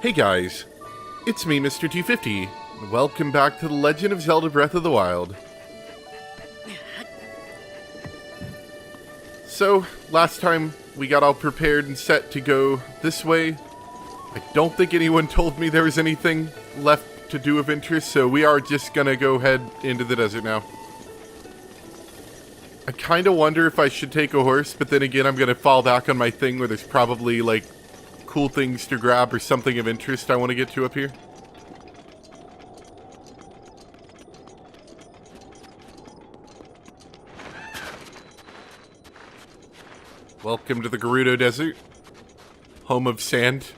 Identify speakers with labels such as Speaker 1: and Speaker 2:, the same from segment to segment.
Speaker 1: Hey guys, it's me, Mr. T50. Welcome back to The Legend of Zelda Breath of the Wild. So, last time we got all prepared and set to go this way. I don't think anyone told me there was anything left to do of interest, so we are just gonna go head into the desert now. I kinda wonder if I should take a horse, but then again I'm gonna fall back on my thing where there's probably, like, cool things to grab or something of interest I want to get to up here. Welcome to the Gerudo Desert. Home of sand.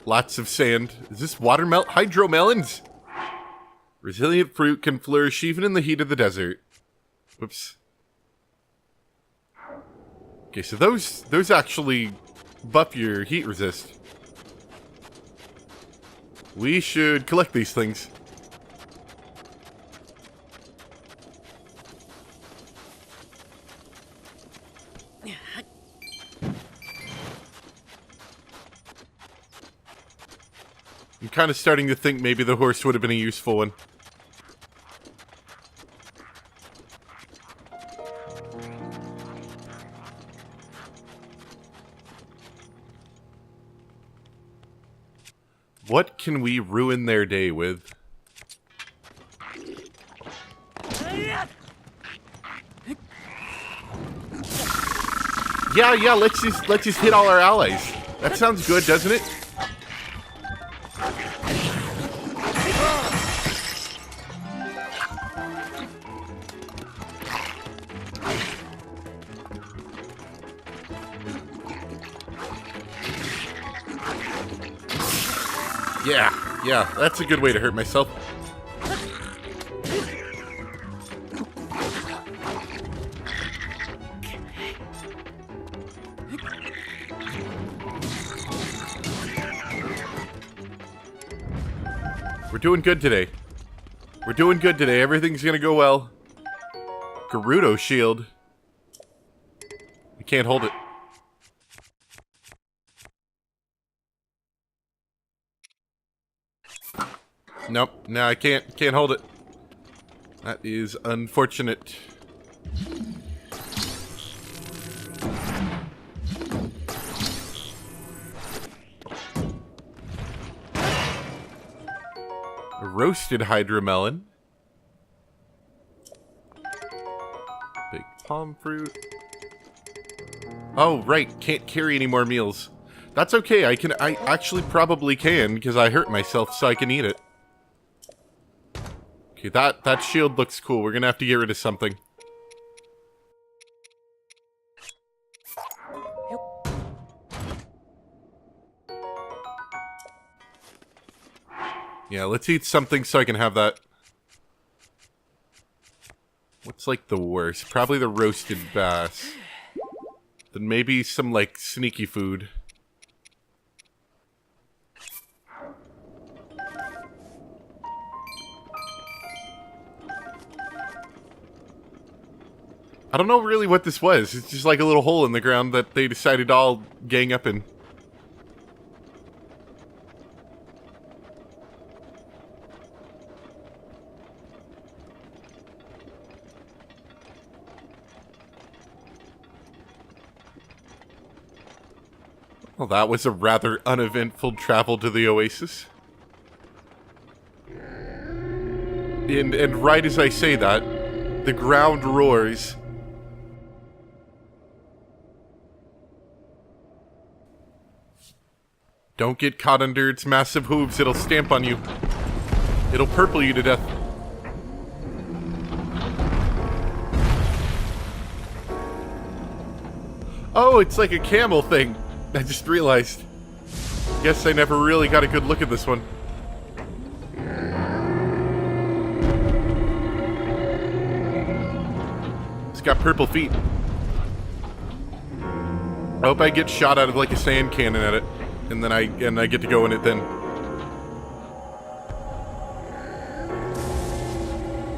Speaker 1: Lots of sand. Is this watermelon? Hydromelons! Resilient fruit can flourish even in the heat of the desert. Whoops. Okay, so those actually buff your heat resist. We should collect these things. I'm kind of starting to think maybe the horse would have been a useful one. What can we ruin their day with? Yeah, let's just hit all our allies. That sounds good, doesn't it? Yeah, that's a good way to hurt myself. We're doing good today. Everything's gonna go well. Gerudo shield. We can't hold it. Nope, no, I can't hold it. That is unfortunate. A roasted hydromelon. Big palm fruit. Oh, right, can't carry any more meals. That's okay, I actually probably can, because I hurt myself, so I can eat it. Okay, that shield looks cool. We're gonna have to get rid of something. Yeah, let's eat something so I can have that. What's like the worst? Probably the roasted bass. Then maybe some like sneaky food. I don't know really what this was. It's just like a little hole in the ground that they decided to all gang up in. Well, that was a rather uneventful travel to the oasis. And right as I say that, the ground roars. Don't get caught under its massive hooves, it'll stamp on you. It'll purple you to death. Oh, it's like a camel thing. I just realized. Guess I never really got a good look at this one. It's got purple feet. I hope I get shot out of like a sand cannon at it. And then I get to go in it then.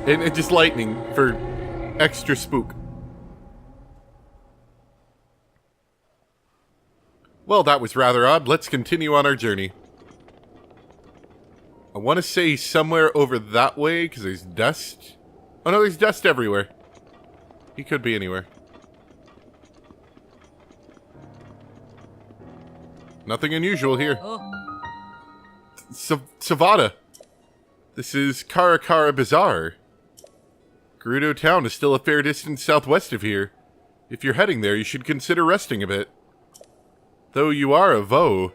Speaker 1: And it's just lightning for extra spook. Well, that was rather odd. Let's continue on our journey. I want to say somewhere over that way, because there's dust. Oh no, there's dust everywhere. He could be anywhere. Nothing unusual here. Savada. This is Karakara Bazaar. Gerudo Town is still a fair distance southwest of here. If you're heading there, you should consider resting a bit. Though you are a Vo,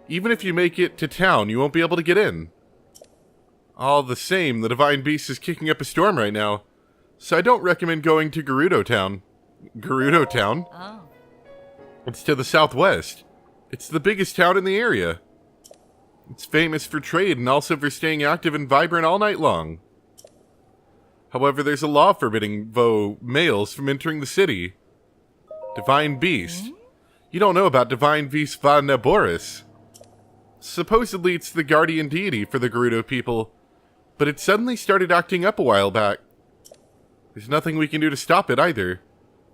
Speaker 1: even if you make it to town, you won't be able to get in. All the same, the Divine Beast is kicking up a storm right now, so I don't recommend going to Gerudo Town. Gerudo Town?
Speaker 2: Oh.
Speaker 1: It's to the southwest. It's the biggest town in the area. It's famous for trade and also for staying active and vibrant all night long. However, there's a law forbidding Vo males from entering the city. Divine Beast. You don't know about Divine Beast Vanaboris. Supposedly it's the guardian deity for the Gerudo people, but it suddenly started acting up a while back. There's nothing we can do to stop it either.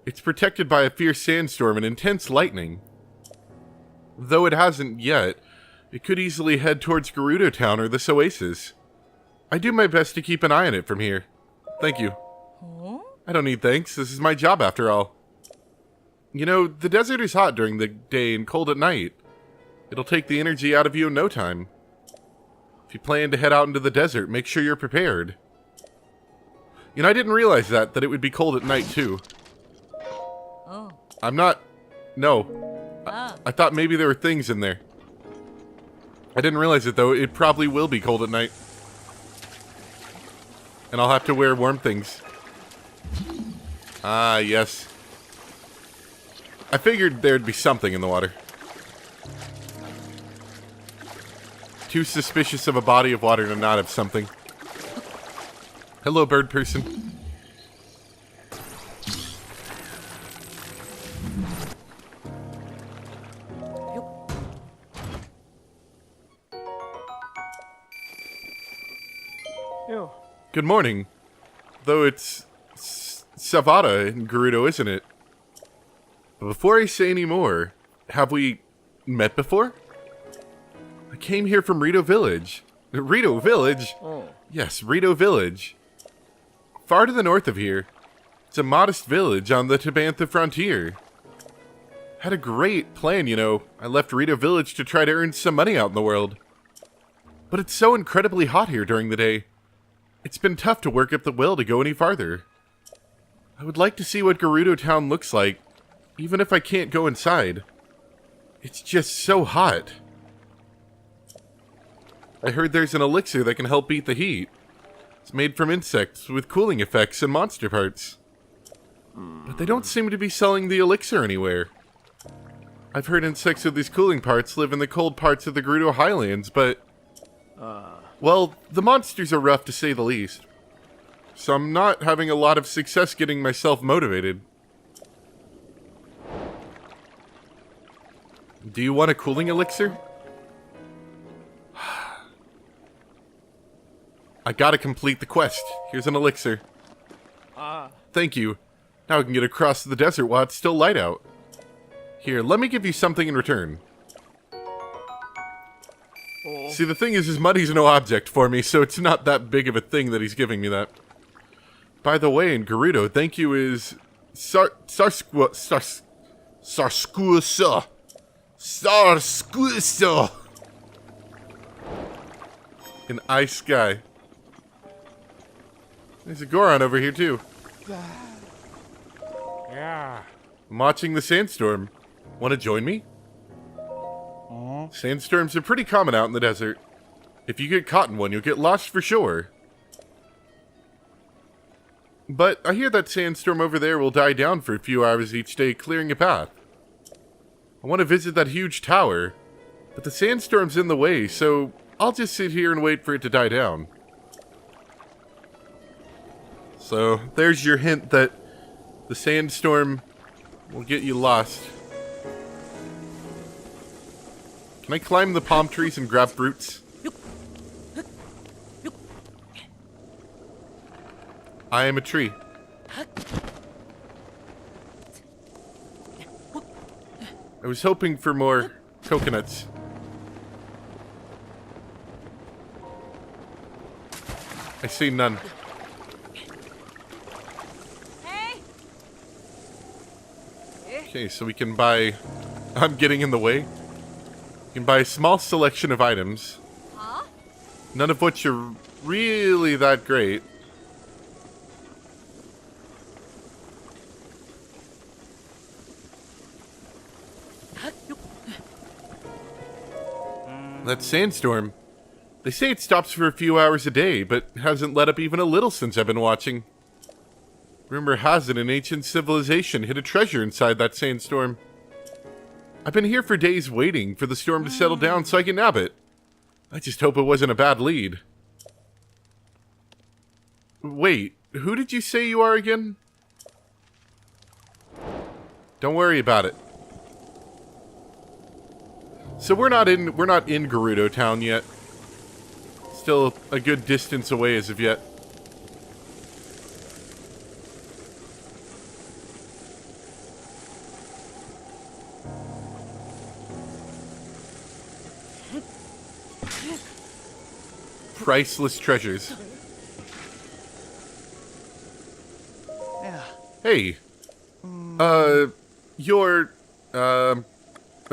Speaker 1: It's protected by a fierce sandstorm and intense lightning. Though it hasn't yet, it could easily head towards Gerudo Town or this oasis. I do my best to keep an eye on it from here. Thank you. I don't need thanks. This is my job after all. You know, the desert is hot during the day and cold at night. It'll take the energy out of you in no time. If you plan to head out into the desert, make sure you're prepared. You know, I didn't realize that it would be cold at night too.
Speaker 2: Oh.
Speaker 1: I'm not... No. I thought maybe there were things in there. I didn't realize it though. It probably will be cold at night. And I'll have to wear warm things. Ah, yes. I figured there'd be something in the water. Too suspicious of a body of water to not have something. Hello, bird person. Good morning. Though it's Savada in Gerudo, isn't it? But before I say any more, have we met before? I came here from Rito Village. Rito Village?
Speaker 3: Oh.
Speaker 1: Yes, Rito Village. Far to the north of here. It's a modest village on the Tabantha frontier. Had a great plan, you know. I left Rito Village to try to earn some money out in the world. But it's so incredibly hot here during the day. It's been tough to work up the will to go any farther. I would like to see what Gerudo Town looks like, even if I can't go inside. It's just so hot. I heard there's an elixir that can help beat the heat. It's made from insects with cooling effects and monster parts. But they don't seem to be selling the elixir anywhere. I've heard insects with these cooling parts live in the cold parts of the Gerudo Highlands, but... well, the monsters are rough to say the least. So I'm not having a lot of success getting myself motivated. Do you want a cooling elixir? I gotta complete the quest. Here's an elixir. Thank you. Now I can get across the desert while it's still light out. Here, let me give you something in return. See, the thing is, money's no object for me, so it's not that big of a thing that he's giving me that. By the way, in Gerudo, thank you is... SARSUQSOO. SARSUQSOO. An ice guy. There's a Goron over here, too.
Speaker 3: Yeah.
Speaker 1: I'm watching the sandstorm. Want to join me? Sandstorms are pretty common out in the desert. If you get caught in one, you'll get lost for sure. But I hear that sandstorm over there will die down for a few hours each day, clearing a path. I want to visit that huge tower, but the sandstorm's in the way, so I'll just sit here and wait for it to die down. So, there's your hint that the sandstorm will get you lost. Can I climb the palm trees and grab fruits? I am a tree. I was hoping for more coconuts. I see none.
Speaker 2: Hey.
Speaker 1: Okay, so we can buy... I'm getting in the way. We can buy a small selection of items.
Speaker 2: Huh?
Speaker 1: None of which are really that great. That sandstorm. They say it stops for a few hours a day, but hasn't let up even a little since I've been watching. Rumor has it an ancient civilization hid a treasure inside that sandstorm. I've been here for days waiting for the storm to settle down so I can nab it. I just hope it wasn't a bad lead. Wait, who did you say you are again? Don't worry about it. So we're not in Gerudo Town yet. Still a good distance away as of yet. Priceless treasures.
Speaker 3: Yeah.
Speaker 1: Hey. You're, a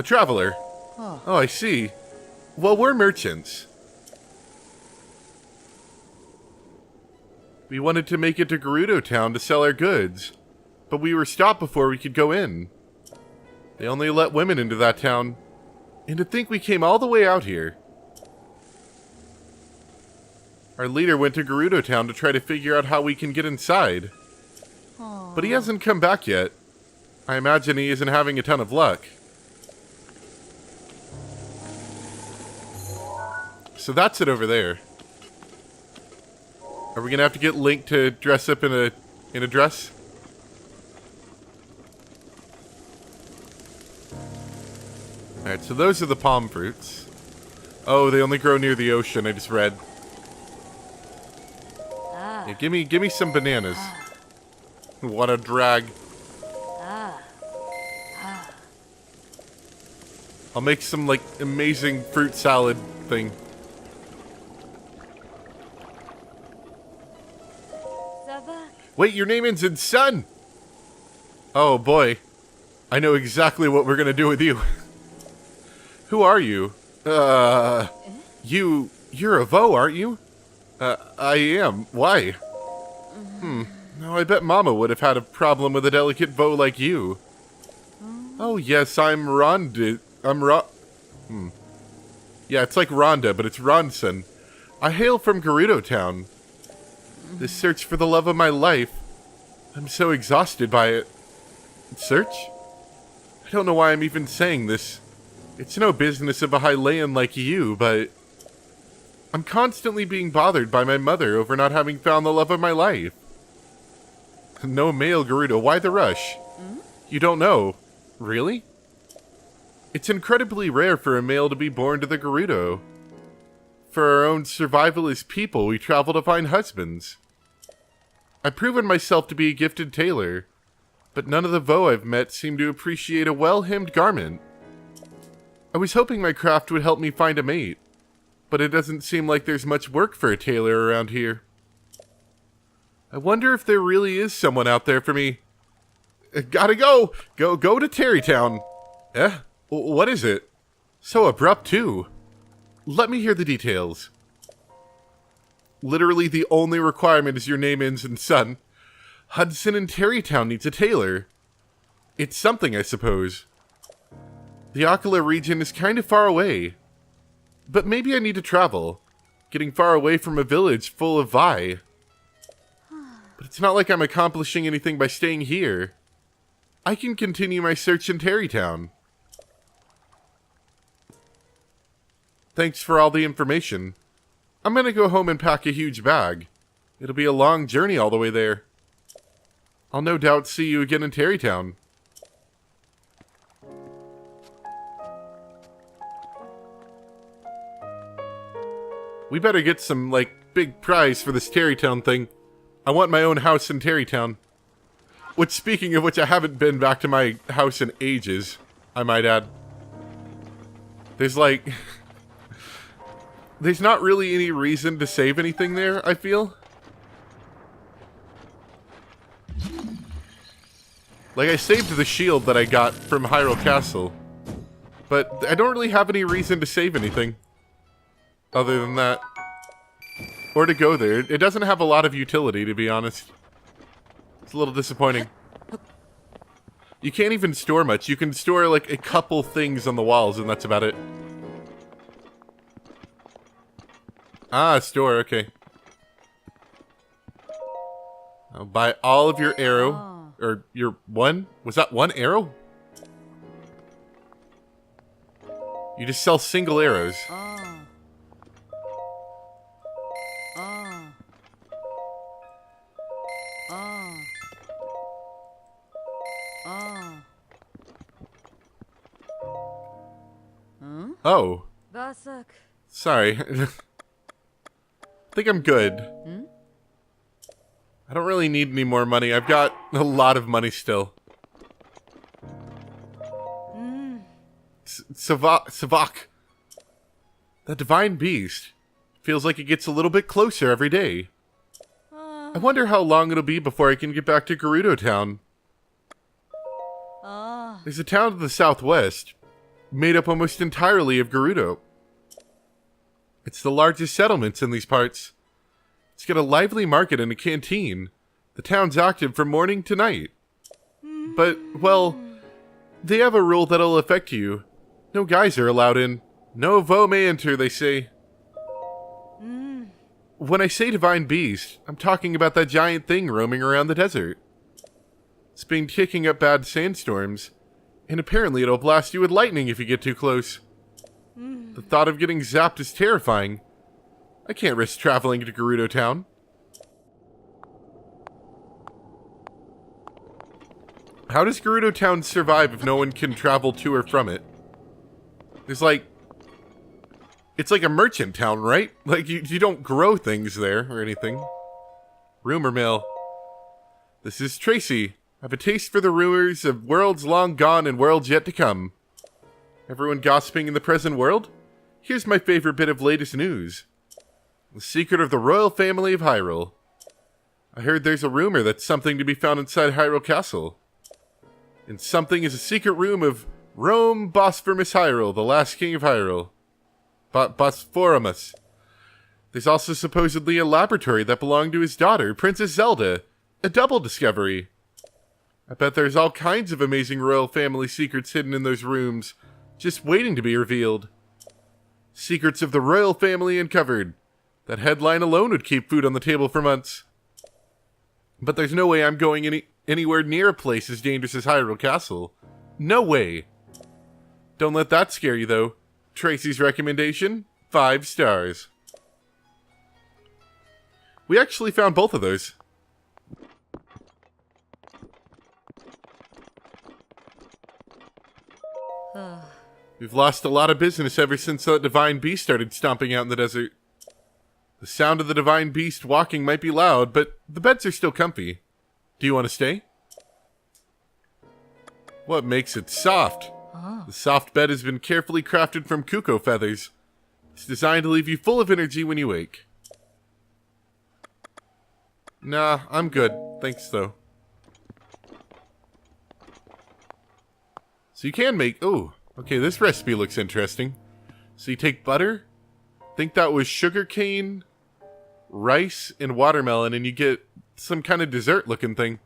Speaker 1: traveler. Oh, I see. Well, we're merchants. We wanted to make it to Gerudo Town to sell our goods, but we were stopped before we could go in. They only let women into that town, and to think we came all the way out here. Our leader went to Gerudo Town to try to figure out how we can get inside. But he hasn't come back yet. I imagine he isn't having a ton of luck. So that's it over there. Are we gonna have to get Link to dress up in a dress? Alright, so those are the palm fruits. Oh, they only grow near the ocean, I just read. Yeah, give me some bananas. What a drag. I'll make some, like, amazing fruit salad thing. Wait, your name ends in Sun! Oh, boy. I know exactly what we're gonna do with you. Who are you? You're a Vo, aren't you? I am. Why? No, I bet Mama would have had a problem with a delicate Vo like you. Oh, yes, I'm Rhonda. Yeah, it's like Rhonda, but it's Ronson. I hail from Gerudo Town. This search for the love of my life. I'm so exhausted by it. Search? I don't know why I'm even saying this. It's no business of a Hylian like you, but... I'm constantly being bothered by my mother over not having found the love of my life. No male Gerudo, why the rush? You don't know. Really? It's incredibly rare for a male to be born to the Gerudo. For our own survival as people, we travel to find husbands. I've proven myself to be a gifted tailor, but none of the Vo I've met seem to appreciate a well-hemmed garment. I was hoping my craft would help me find a mate, but it doesn't seem like there's much work for a tailor around here. I wonder if there really is someone out there for me. Gotta go! Go to Terrytown! Eh? What is it? So abrupt, too. Let me hear the details. Literally the only requirement is your name ends in Sun. Hudson and Terrytown needs a tailor. It's something, I suppose. The Akala region is kind of far away. But maybe I need to travel. Getting far away from a village full of Vi. But it's not like I'm accomplishing anything by staying here. I can continue my search in Terrytown. Thanks for all the information. I'm gonna go home and pack a huge bag. It'll be a long journey all the way there. I'll no doubt see you again in Terrytown. We better get some, like, big prize for this Terrytown thing. I want my own house in Terrytown. Which, speaking of which, I haven't been back to my house in ages, I might add. There's, like... there's not really any reason to save anything there, I feel. Like, I saved the shield that I got from Hyrule Castle. But I don't really have any reason to save anything. Other than that. Or to go there. It doesn't have a lot of utility, to be honest. It's a little disappointing. You can't even store much. You can store, like, a couple things on the walls, and that's about it. Ah, store, okay. I'll buy all of your arrow. Or your one? Was that one arrow? You just sell single arrows. Oh. Sorry. I think I'm good. I don't really need any more money. I've got a lot of money still. Savak. The Divine Beast. Feels like it gets a little bit closer every day. I wonder how long it'll be before I can get back to Gerudo Town. There's a town to the southwest, made up almost entirely of Gerudo. It's the largest settlements in these parts. It's got a lively market and a canteen. The town's active from morning to night. But, well, they have a rule that'll affect you. No guys are allowed in. No vo may enter, they say. When I say Divine Beast, I'm talking about that giant thing roaming around the desert. It's been kicking up bad sandstorms, and apparently it'll blast you with lightning if you get too close. The thought of getting zapped is terrifying. I can't risk traveling to Gerudo Town. How does Gerudo Town survive if no one can travel to or from it? There's like... It's like a merchant town, right? Like, you don't grow things there or anything. Rumor mill. This is Tracy. I have a taste for the rumors of worlds long gone and worlds yet to come. Everyone gossiping in the present world? Here's my favorite bit of latest news. The secret of the royal family of Hyrule. I heard there's a rumor that's something to be found inside Hyrule Castle. And something is a secret room of Rome Bosphorus Hyrule, the last king of Hyrule. Bosphorus. There's also supposedly a laboratory that belonged to his daughter, Princess Zelda. A double discovery. I bet there's all kinds of amazing royal family secrets hidden in those rooms, just waiting to be revealed. Secrets of the royal family uncovered. That headline alone would keep food on the table for months. But there's no way I'm going anywhere near a place as dangerous as Hyrule Castle. No way. Don't let that scare you, though. Tracy's recommendation, 5 stars. We actually found both of those. We've lost a lot of business ever since that Divine Beast started stomping out in the desert. The sound of the Divine Beast walking might be loud, but the beds are still comfy. Do you want to stay? What makes it soft? The soft bed has been carefully crafted from cuckoo feathers. It's designed to leave you full of energy when you wake. Nah, I'm good. Thanks, though. So you can make... Oh, okay, this recipe looks interesting. So you take butter. I think that was sugarcane, rice, and watermelon, and you get some kind of dessert-looking thing.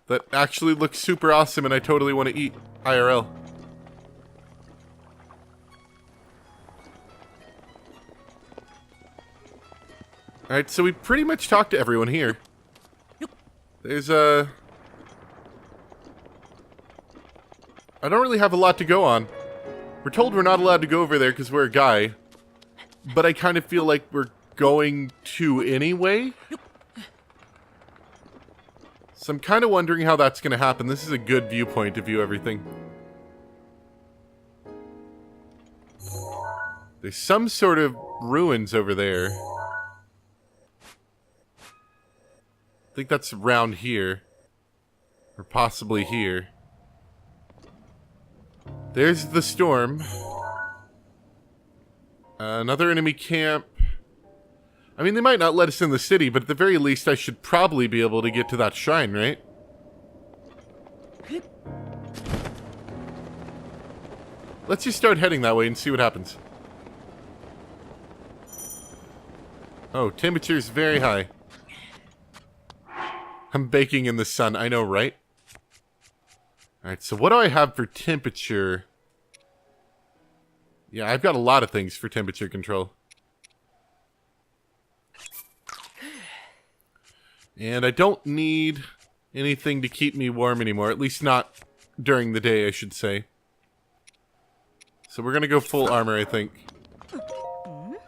Speaker 1: That actually looks super awesome, and I totally want to eat IRL. Alright, so we pretty much talked to everyone here. There's I don't really have a lot to go on. We're told we're not allowed to go over there because we're a guy. But I kind of feel like we're going to anyway. So I'm kind of wondering how that's going to happen. This is a good viewpoint to view everything. There's some sort of ruins over there. I think that's around here. Or possibly here. There's the storm. Another enemy camp. I mean, they might not let us in the city, but at the very least, I should probably be able to get to that shrine, right? Let's just start heading that way and see what happens. Oh, temperature's very high. I'm baking in the sun, I know, right? Alright, so what do I have for temperature? Yeah, I've got a lot of things for temperature control. And I don't need anything to keep me warm anymore. At least not during the day, I should say. So we're gonna go full armor, I think.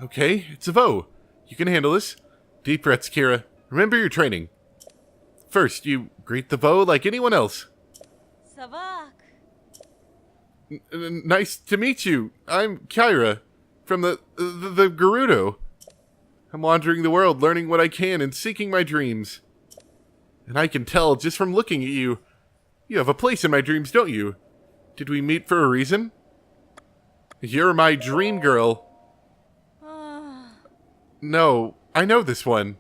Speaker 1: Okay, it's a Vo. You can handle this. Deep breaths, Kira. Remember your training. First, you greet the Vo like anyone else.
Speaker 2: Savak.
Speaker 1: Nice to meet you. I'm Kyra from the Gerudo. I'm wandering the world, learning what I can and seeking my dreams. And I can tell just from looking at you, you have a place in my dreams, don't you? Did we meet for a reason? You're my dream girl. No, I know this one.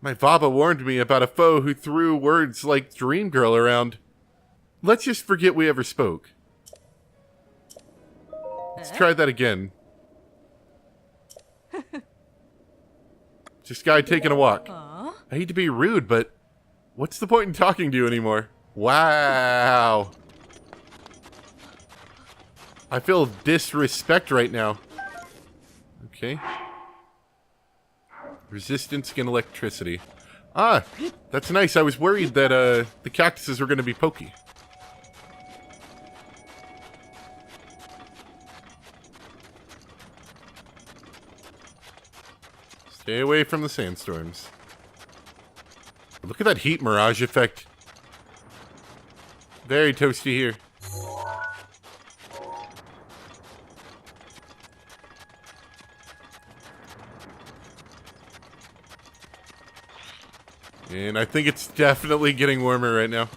Speaker 1: My Baba warned me about a foe who threw words like dream girl around. Let's just forget we ever spoke. Let's try that again. Just guy taking a walk. I hate to be rude, but what's the point in talking to you anymore? Wow. I feel disrespect right now. Okay. Resistance against electricity. Ah, that's nice. I was worried that the cactuses were going to be pokey. Stay away from the sandstorms. Look at that heat mirage effect. Very toasty here. And I think it's definitely getting warmer right now.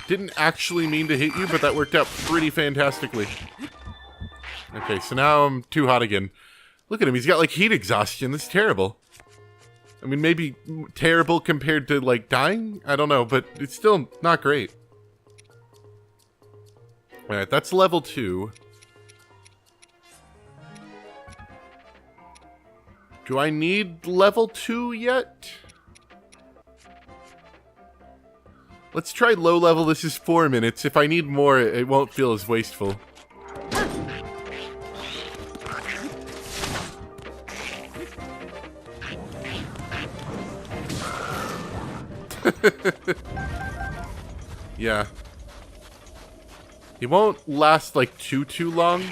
Speaker 1: Didn't actually mean to hit you, but that worked out pretty fantastically. Okay, so now I'm too hot again. Look at him, he's got like heat exhaustion. This is terrible. I mean, maybe terrible compared to, like, dying? I don't know, but it's still not great. Alright, that's level 2. Do I need level 2 yet? Let's try low level. This is 4 minutes. If I need more, it won't feel as wasteful. Yeah. He won't last like too long.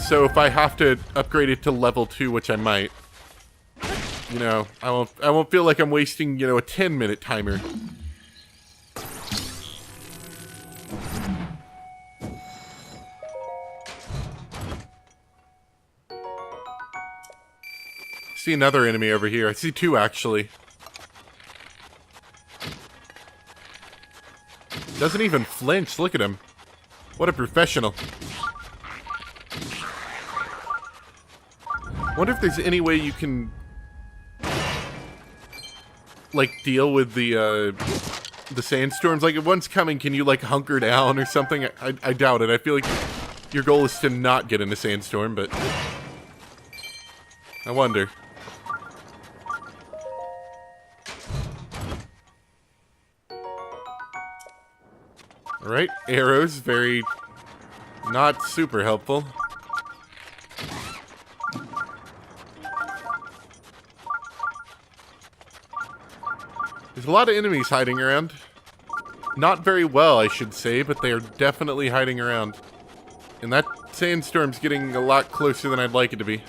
Speaker 1: So if I have to upgrade it to level 2, which I might, you know, I won't feel like I'm wasting, you know, a 10-minute timer. See another enemy over here. I see 2 actually. Doesn't even flinch. Look at him. What a professional. Wonder if there's any way you can like deal with the sandstorms. Like if one's coming, can you like hunker down or something? I doubt it. I feel like your goal is to not get in a sandstorm, but I wonder. Alright, arrows, very not super helpful. There's a lot of enemies hiding around. Not very well, I should say, but they are definitely hiding around. And that sandstorm's getting a lot closer than I'd like it to be.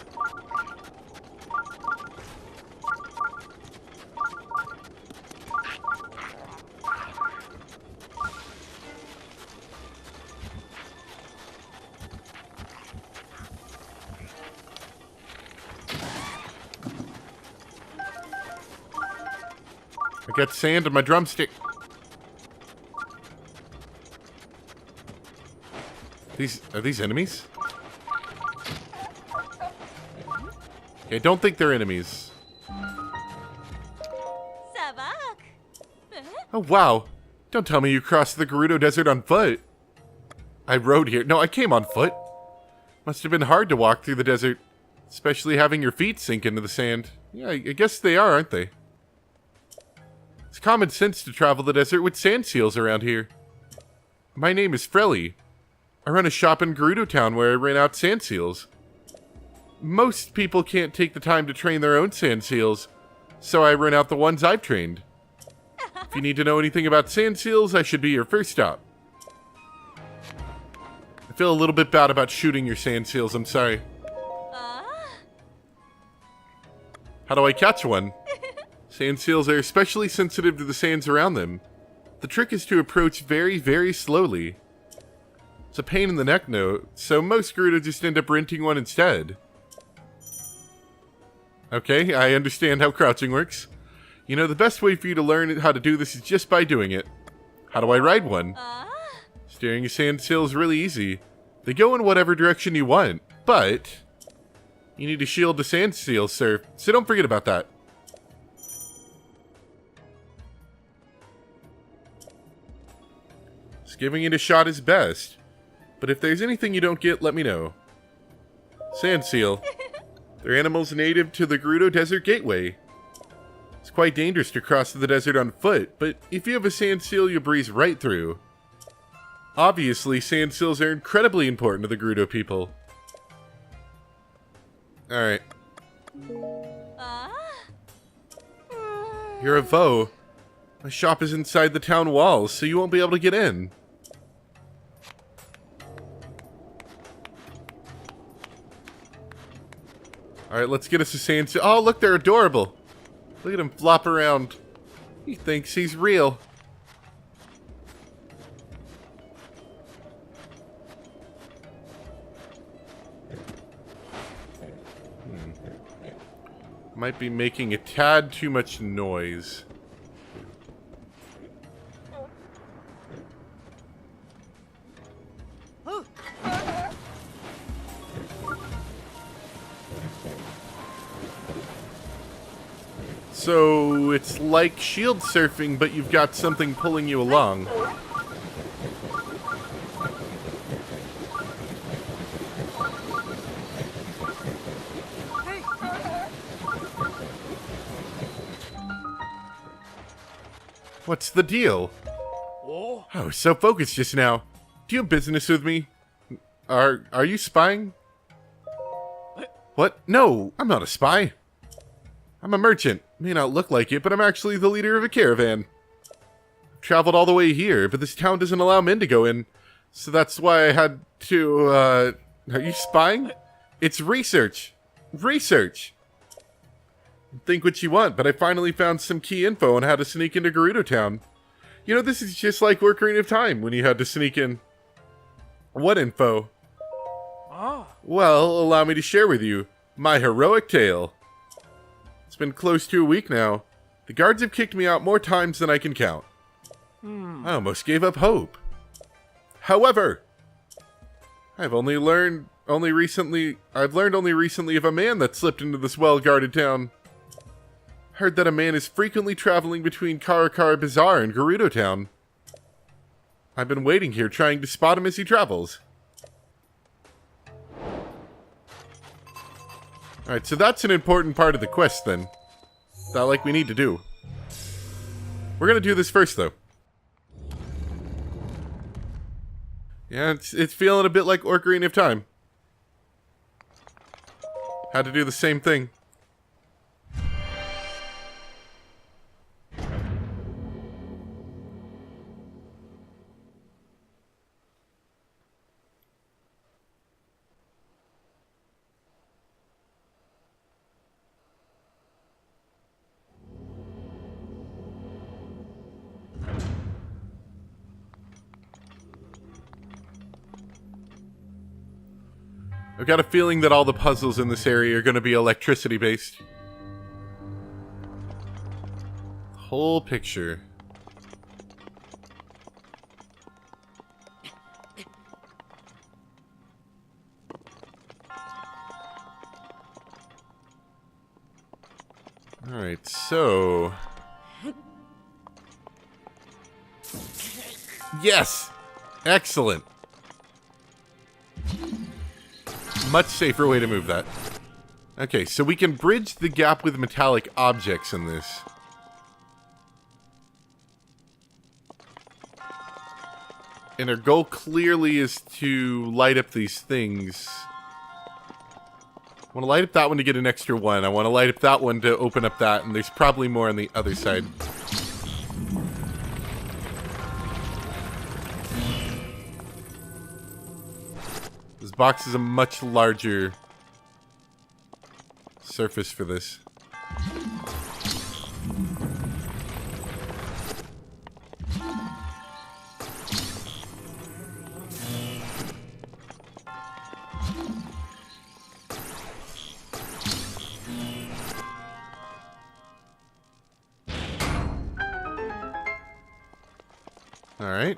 Speaker 1: got sand on my drumstick. Are these enemies? Okay, I don't think they're enemies. Oh, wow. Don't tell me you crossed the Gerudo Desert on foot. I rode here. No, I came on foot. Must have been hard to walk through the desert, especially having your feet sink into the sand. Yeah, I guess they are, aren't they? It's common sense to travel the desert with sand seals around here. My name is Frelly. I run a shop in Gerudo Town where I rent out sand seals. Most people can't take the time to train their own sand seals, so I rent out the ones I've trained. If you need to know anything about sand seals, I should be your first stop. I feel a little bit bad about shooting your sand seals, I'm sorry. How do I catch one? Sand seals are especially sensitive to the sands around them. The trick is to approach very, very slowly. It's a pain in the neck, no, so most Gerudo just end up renting one instead. Okay, I understand how crouching works. You know, the best way for you to learn how to do this is just by doing it. How do I ride one? Steering a sand seal is really easy. They go in whatever direction you want, but you need to shield the sand seal, sir, so don't forget about that. Just giving it a shot is best, but if there's anything you don't get, let me know. Sand seal. They're animals native to the Gerudo Desert Gateway. It's quite dangerous to cross the desert on foot, but if you have a sand seal, you'll breeze right through. Obviously, sand seals are incredibly important to the Gerudo people. Alright. You're a Vo. My shop is inside the town walls, so you won't be able to get in. Alright, let's get us a sand seal. Oh, look, they're adorable. Look at him flop around. He thinks he's real. Might be making a tad too much noise. So, it's like shield surfing, but you've got something pulling you along. What's the deal? Oh, so focused just now. Do you have business with me? Are you spying? What? No, I'm not a spy. I'm a merchant. May not look like it, but I'm actually the leader of a caravan. I've traveled all the way here, but this town doesn't allow men to go in. So that's why I had to, Are you spying? It's research. Research! Think what you want, but I finally found some key info on how to sneak into Gerudo Town. You know, this is just like Ocarina of Time, when you had to sneak in. What info? Well, allow me to share with you my heroic tale. It's been close to a week now. The guards have kicked me out more times than I can count. I almost gave up hope. However, I've learned only recently of a man that slipped into this well-guarded town. Heard that a man is frequently traveling between Karakara Bazaar and Gerudo Town. I've been waiting here trying to spot him as he travels. Alright, so that's an important part of the quest then. That, like, we need to do. We're gonna do this first, though. Yeah, it's feeling a bit like Ocarina of Time. Had to do the same thing. I've got a feeling that all the puzzles in this area are going to be electricity-based. The whole picture. Alright, so... Yes! Excellent! Much safer way to move that. Okay, so we can bridge the gap with metallic objects in this. And our goal clearly is to light up these things. I want to light up that one to get an extra one. I want to light up that one to open up that, and there's probably more on the other side. This box is a much larger surface for this. All right.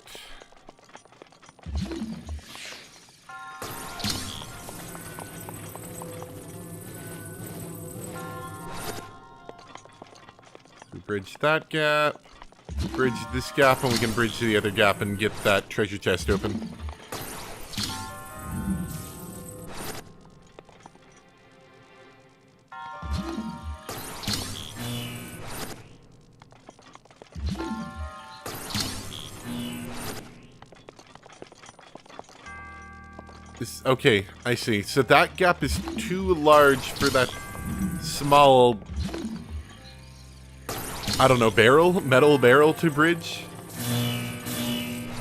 Speaker 1: We bridge that gap. We bridge this gap, and we can bridge the other gap and get that treasure chest open. Okay, I see. So that gap is too large for that small, I don't know, barrel? Metal barrel to bridge?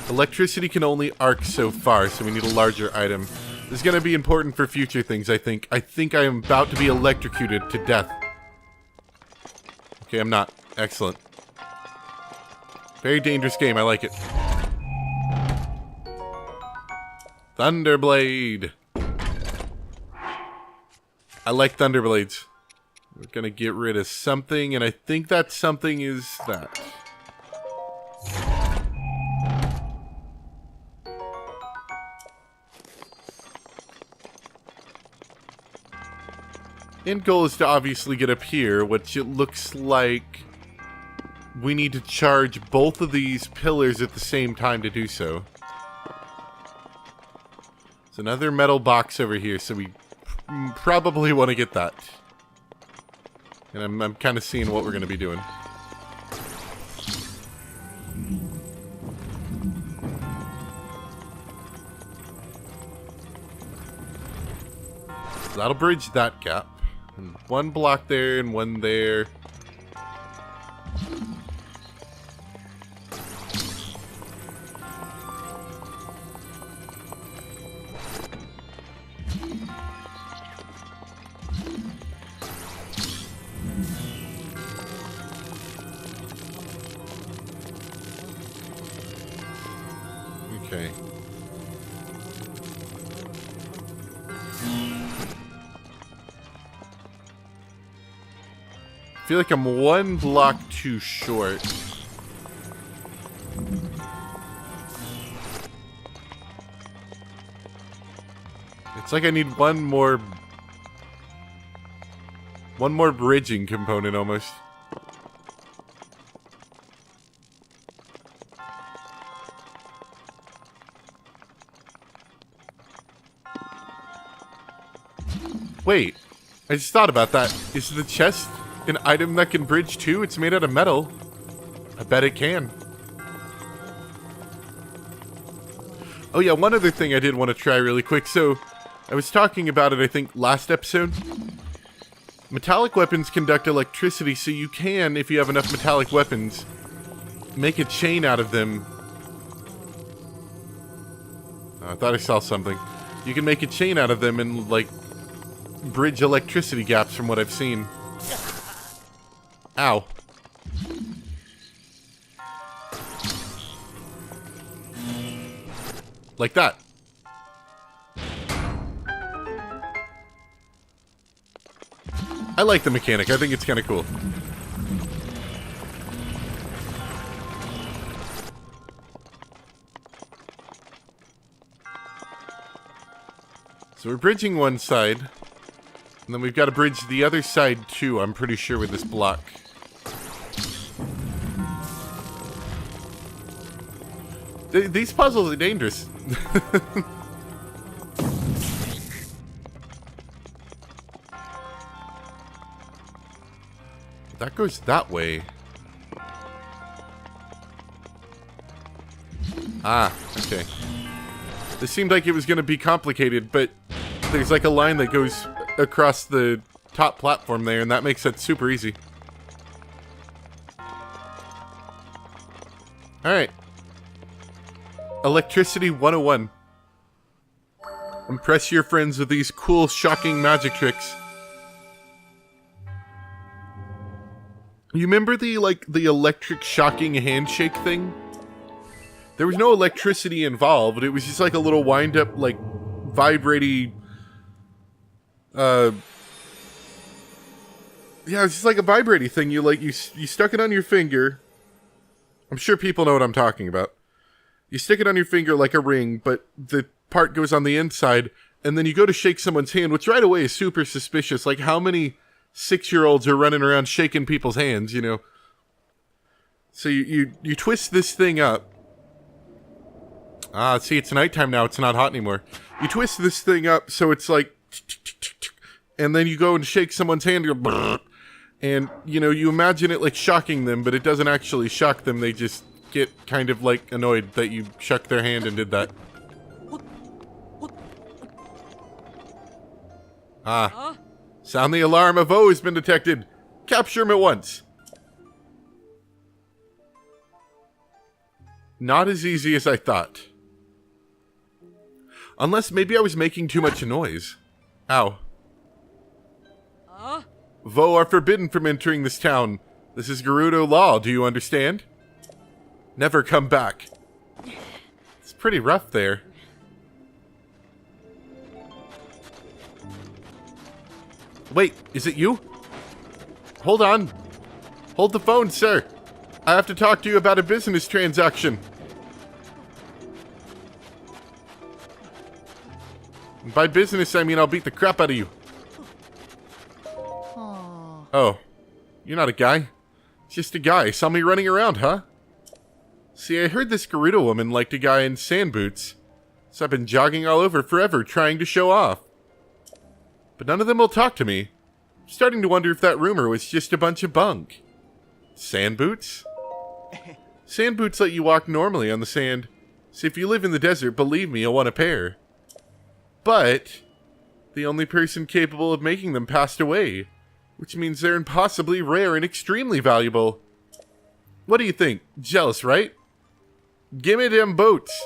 Speaker 1: Electricity can only arc so far, so we need a larger item. This is going to be important for future things, I think. I think I am about to be electrocuted to death. Okay, I'm not. Excellent. Very dangerous game, I like it. Thunderblade. I like Thunderblades. We're gonna get rid of something, and I think that something is that. End goal is to obviously get up here, which it looks like we need to charge both of these pillars at the same time to do so. There's another metal box over here, so we probably want to get that. And I'm kind of seeing what we're going to be doing. So that'll bridge that gap. And one block there and one there. Okay. I feel like I'm one block too short. It's like I need one more bridging component almost. Wait, I just thought about that. Is the chest an item that can bridge too? It's made out of metal. I bet it can. Oh yeah, one other thing I did want to try really quick. So, I was talking about it, I think, last episode. Metallic weapons conduct electricity, so you can, if you have enough metallic weapons, make a chain out of them. Oh, I thought I saw something. You can make a chain out of them and, like, bridge electricity gaps from what I've seen. Ow. Like that. I like the mechanic. I think it's kind of cool. So we're bridging one side. And then we've got to bridge the other side too, I'm pretty sure, with this block. These puzzles are dangerous. That goes that way. Ah, okay. This seemed like it was going to be complicated, but there's like a line that goes across the top platform there, and that makes it super easy. Alright. Electricity 101. Impress your friends with these cool, shocking magic tricks. You remember the electric shocking handshake thing? There was no electricity involved. It was just like a little wind-up, like, vibrating... Yeah, it's just like a vibrating thing. You stuck it on your finger. I'm sure people know what I'm talking about. You stick it on your finger like a ring, but the part goes on the inside, and then you go to shake someone's hand, which right away is super suspicious. Like, how many 6-year-olds are running around shaking people's hands, you know? So you twist this thing up. Ah, see, it's nighttime now. It's not hot anymore. You twist this thing up so it's like... And then you go and shake someone's hand, and you go... And, you know, you imagine it like shocking them, but it doesn't actually shock them. They just get kind of, like, annoyed that you shook their hand and did that. Ah. Sound the alarm. A foe has been detected. Capture him at once. Not as easy as I thought. Unless maybe I was making too much noise. Ow. Vo are forbidden from entering this town. This is Gerudo law, do you understand? Never come back. It's pretty rough there. Wait, is it you? Hold on. Hold the phone, sir. I have to talk to you about a business transaction. And by business, I mean I'll beat the crap out of you. Oh, you're not a guy. Just a guy. Saw me running around, huh? See, I heard this Gerudo woman liked a guy in sand boots. So I've been jogging all over forever trying to show off. But none of them will talk to me. I'm starting to wonder if that rumor was just a bunch of bunk. Sand boots? Sand boots let you walk normally on the sand. So if you live in the desert, believe me, you'll want a pair. But the only person capable of making them passed away. Which means they're impossibly rare and extremely valuable. What do you think? Jealous, right? Gimme them boats.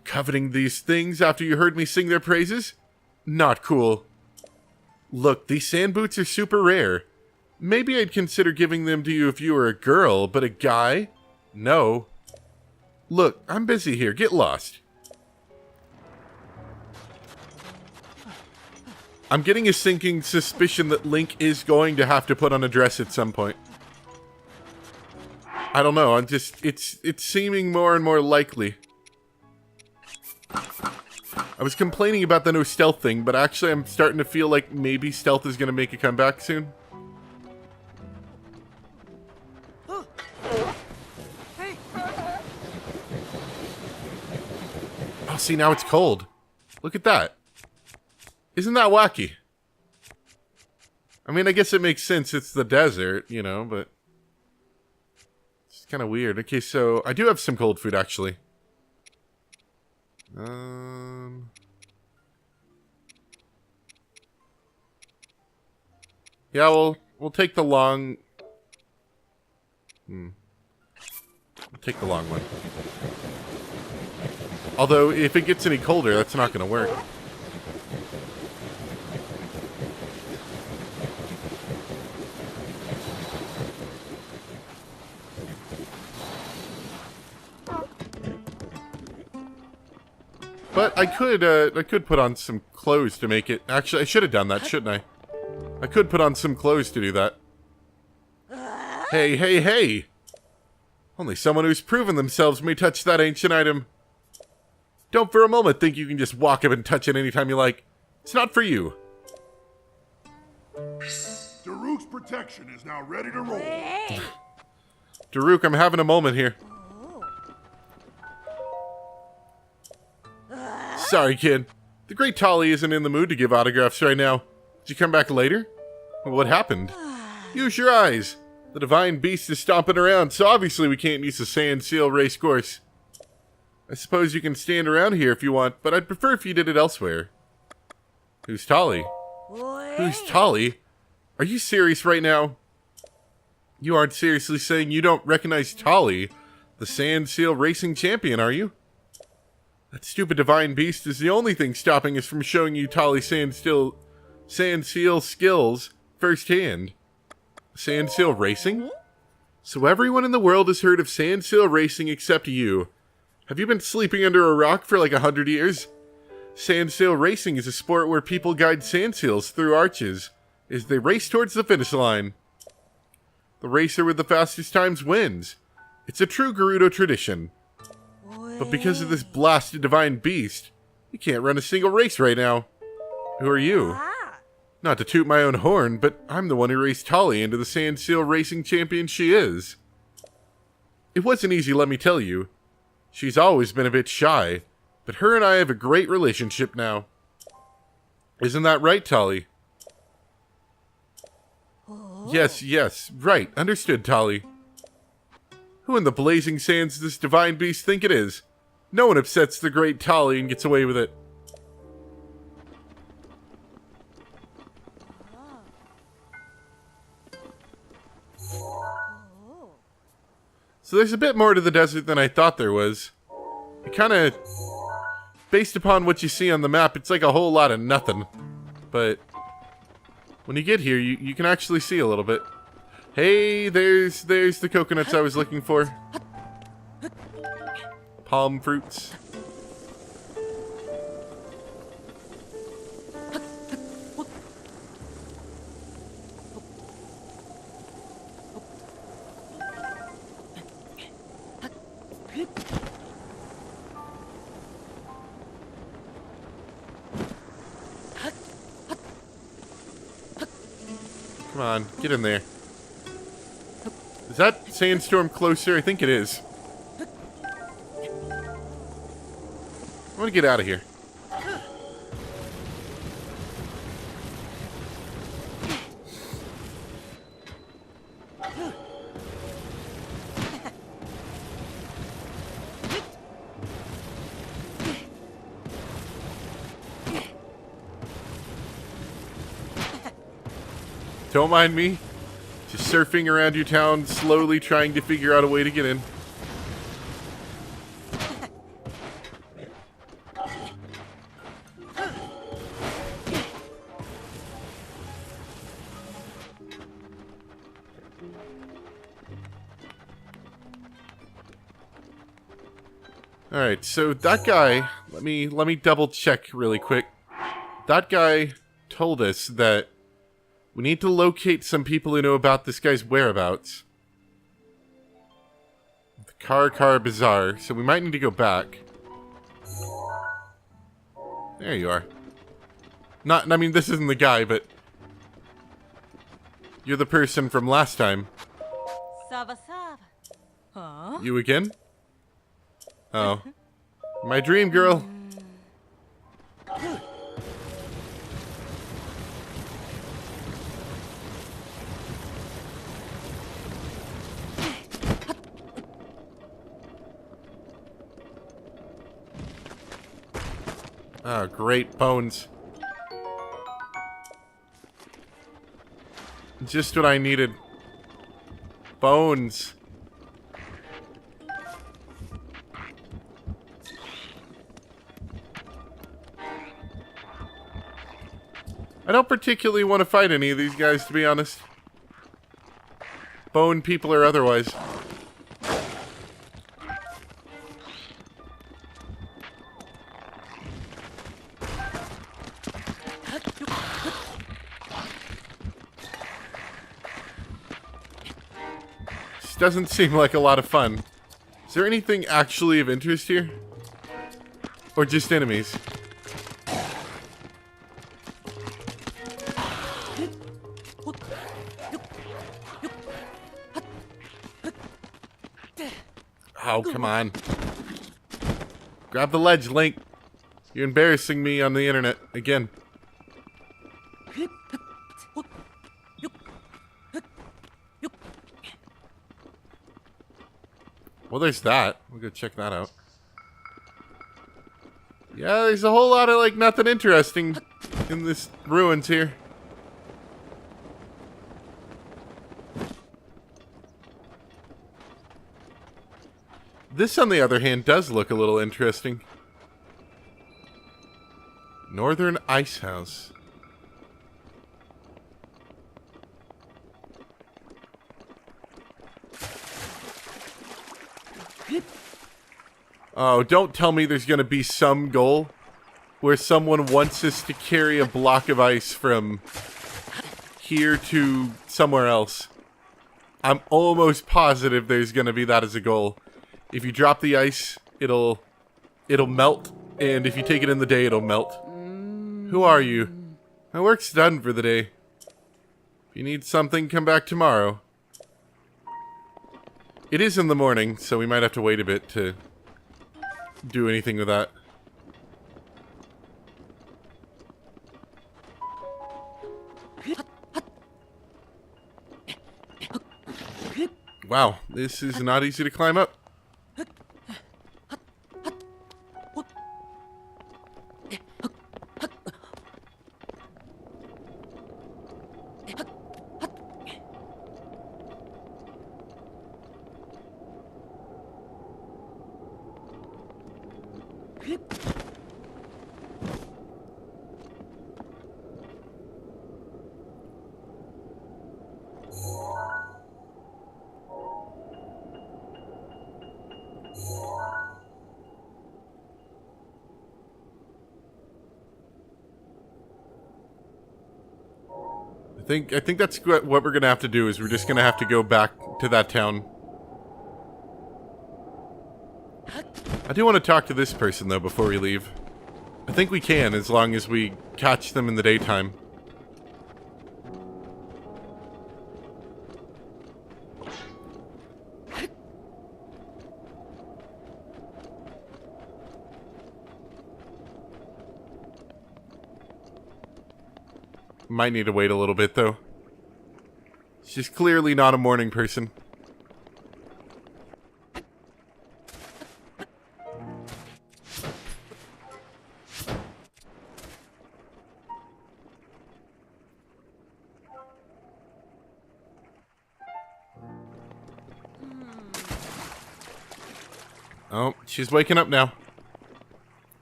Speaker 1: Coveting these things after you heard me sing their praises? Not cool. Look, these sand boots are super rare. Maybe I'd consider giving them to you if you were a girl, but a guy? No. Look, I'm busy here. Get lost. I'm getting a sinking suspicion that Link is going to have to put on a dress at some point. I don't know, it's seeming more and more likely. I was complaining about the no stealth thing, but actually I'm starting to feel like maybe stealth is going to make a comeback soon. Oh, see, now it's cold. Look at that. Isn't that wacky? I mean, I guess it makes sense. It's the desert, you know, but... It's kind of weird. Okay, so I do have some cold food, actually. Yeah, we'll take the long... We'll take the long one. Although, if it gets any colder, that's not going to work. But I could put on some clothes to make it... Actually, I should have done that, shouldn't I? I could put on some clothes to do that. Hey, hey, hey! Only someone who's proven themselves may touch that ancient item. Don't for a moment think you can just walk up and touch it anytime you like. It's not for you.
Speaker 4: Daruk's protection is now ready to roll.
Speaker 2: Hey.
Speaker 1: Daruk, I'm having a moment here. Sorry, kid. The great Tali isn't in the mood to give autographs right now. Did you come back later? What happened? Use your eyes. The divine beast is stomping around, so obviously we can't use the sand seal race course. I suppose you can stand around here if you want, but I'd prefer if you did it elsewhere. Who's Tali? Who's Tali? Are you serious right now? You aren't seriously saying you don't recognize Tali, the sand seal racing champion, are you? That stupid divine beast is the only thing stopping us from showing you Tali sand seal skills firsthand. Sand seal racing? So everyone in the world has heard of sand seal racing except you. Have you been sleeping under a rock for like 100 years? Sand seal racing is a sport where people guide sand seals through arches as they race towards the finish line. The racer with the fastest times wins. It's a true Gerudo tradition. But because of this blasted divine beast, you can't run a single race right now. Who are you? Not to toot my own horn, but I'm the one who raced Tali into the sand seal racing champion she is. It wasn't easy, let me tell you. She's always been a bit shy, but her and I have a great relationship now. Isn't that right, Tali? Yes, right. Understood, Tali. Who in the blazing sands does this divine beast think it is? No one upsets the great Tali and gets away with it. So there's a bit more to the desert than I thought there was. It kind of, based upon what you see on the map, it's like a whole lot of nothing. But when you get here, you can actually see a little bit. Hey, there's the coconuts I was looking for. Palm fruits. Come on, get in there. Is that sandstorm closer? I think it is. I want to get out of here. Don't mind me. Just surfing around your town, slowly trying to figure out a way to get in. Alright, so that guy, let me double check really quick. That guy told us that we need to locate some people who know about this guy's whereabouts. The Car Bazaar, so we might need to go back. There you are. I mean, this isn't the guy, but you're the person from last time.
Speaker 2: Sava. Huh?
Speaker 1: You again? Oh. My dream girl. Oh, great bones. Just what I needed. Bones. I don't particularly want to fight any of these guys, to be honest. Bone people or otherwise. This doesn't seem like a lot of fun. Is there anything actually of interest here? Or just enemies? Oh, come on. Grab the ledge, Link. You're embarrassing me on the internet again. Well, there's that. We'll go check that out. Yeah, there's a whole lot of, like, nothing interesting in this ruins here. This, on the other hand, does look a little interesting. Northern Ice House. Oh, don't tell me there's gonna be some goal where someone wants us to carry a block of ice from here to somewhere else. I'm almost positive there's gonna be that as a goal. If you drop the ice, it'll melt, and if you take it in the day, it'll melt. Who are you? My work's done for the day. If you need something, come back tomorrow. It is in the morning, so we might have to wait a bit to do anything with that. Wow, this is not easy to climb up. I think that's what we're gonna have to do, is we're just gonna have to go back to that town. I do want to talk to this person, though, before we leave. I think we can, as long as we catch them in the daytime. Might need to wait a little bit, though. She's clearly not a morning person. Oh, she's waking up now.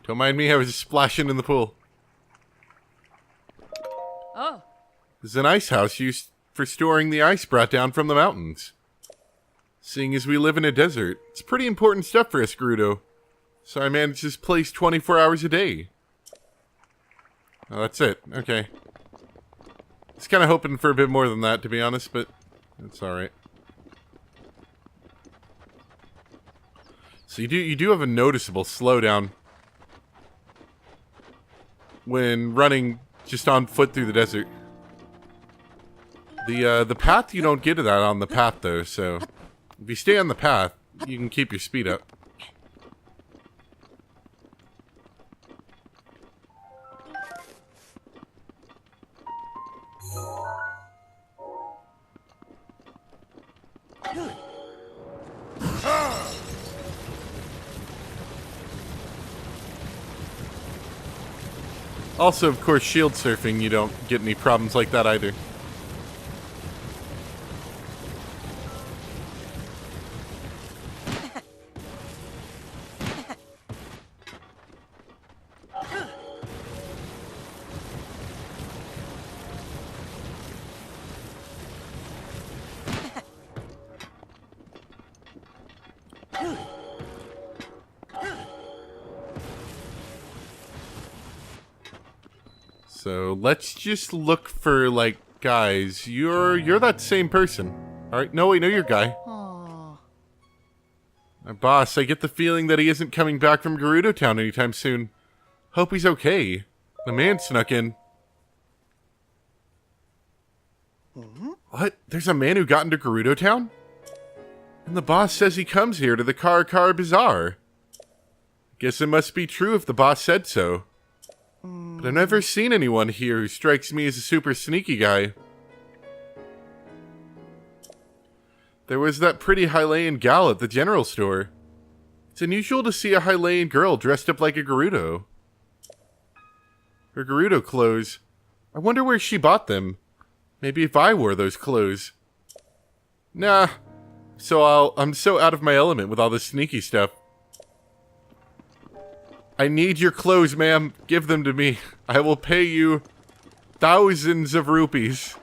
Speaker 1: Don't mind me, I was just splashing in the pool.
Speaker 2: Oh,
Speaker 1: This is an ice house used for storing the ice brought down from the mountains. Seeing as we live in a desert, it's pretty important stuff for us, Gerudo. So I manage this place 24 hours a day. Oh, that's it. Okay. I was kind of hoping for a bit more than that, to be honest, but it's alright. So you do have a noticeable slowdown when running just on foot through the desert. The path, you don't get to that on the path, though, so if you stay on the path, you can keep your speed up. Also, of course, shield surfing, you don't get any problems like that either. So let's just look for, like, guys. You're that same person. Alright, no wait, no, you're a guy.
Speaker 3: Oh.
Speaker 1: My boss, I get the feeling that he isn't coming back from Gerudo Town anytime soon. Hope he's okay. The man snuck in. What? There's a man who got into Gerudo Town? And the boss says he comes here to the Car Bazaar. Guess it must be true if the boss said so. But I've never seen anyone here who strikes me as a super sneaky guy. There was that pretty Hylian gal at the general store. It's unusual to see a Hylian girl dressed up like a Gerudo. Her Gerudo clothes. I wonder where she bought them. Maybe if I wore those clothes. Nah. I'm so out of my element with all this sneaky stuff. I need your clothes, ma'am. Give them to me. I will pay you thousands of rupees.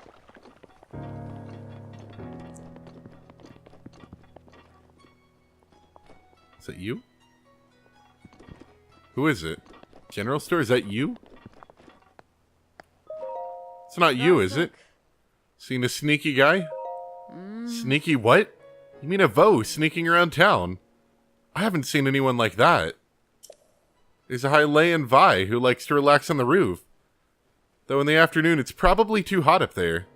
Speaker 1: Is that you? Who is it? General store, is that you? It's not you, is it? Seen a sneaky guy? Sneaky what? You mean a Vo sneaking around town? I haven't seen anyone like that. There's a Hylian Vi who likes to relax on the roof. Though in the afternoon it's probably too hot up there.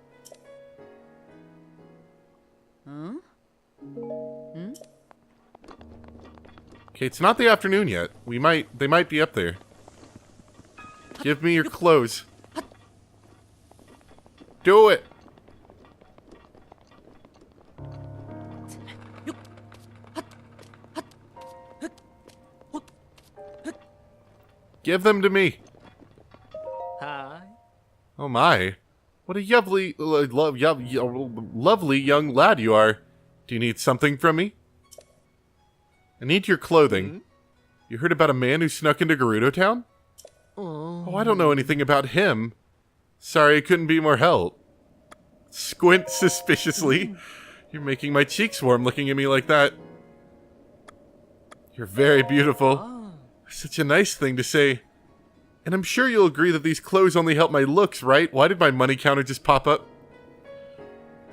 Speaker 1: Okay, it's not the afternoon yet. They might be up there. Give me your clothes. Do it! Give them to me.
Speaker 3: Hi.
Speaker 1: Oh my. What a lovely young lad you are. Do you need something from me? I need your clothing. You heard about a man who snuck into Gerudo Town? Oh, I don't know anything about him. Sorry, I couldn't be more help. Squint suspiciously. You're making my cheeks warm looking at me like that. You're very beautiful. Such a nice thing to say. And I'm sure you'll agree that these clothes only help my looks, right? Why did my money counter just pop up?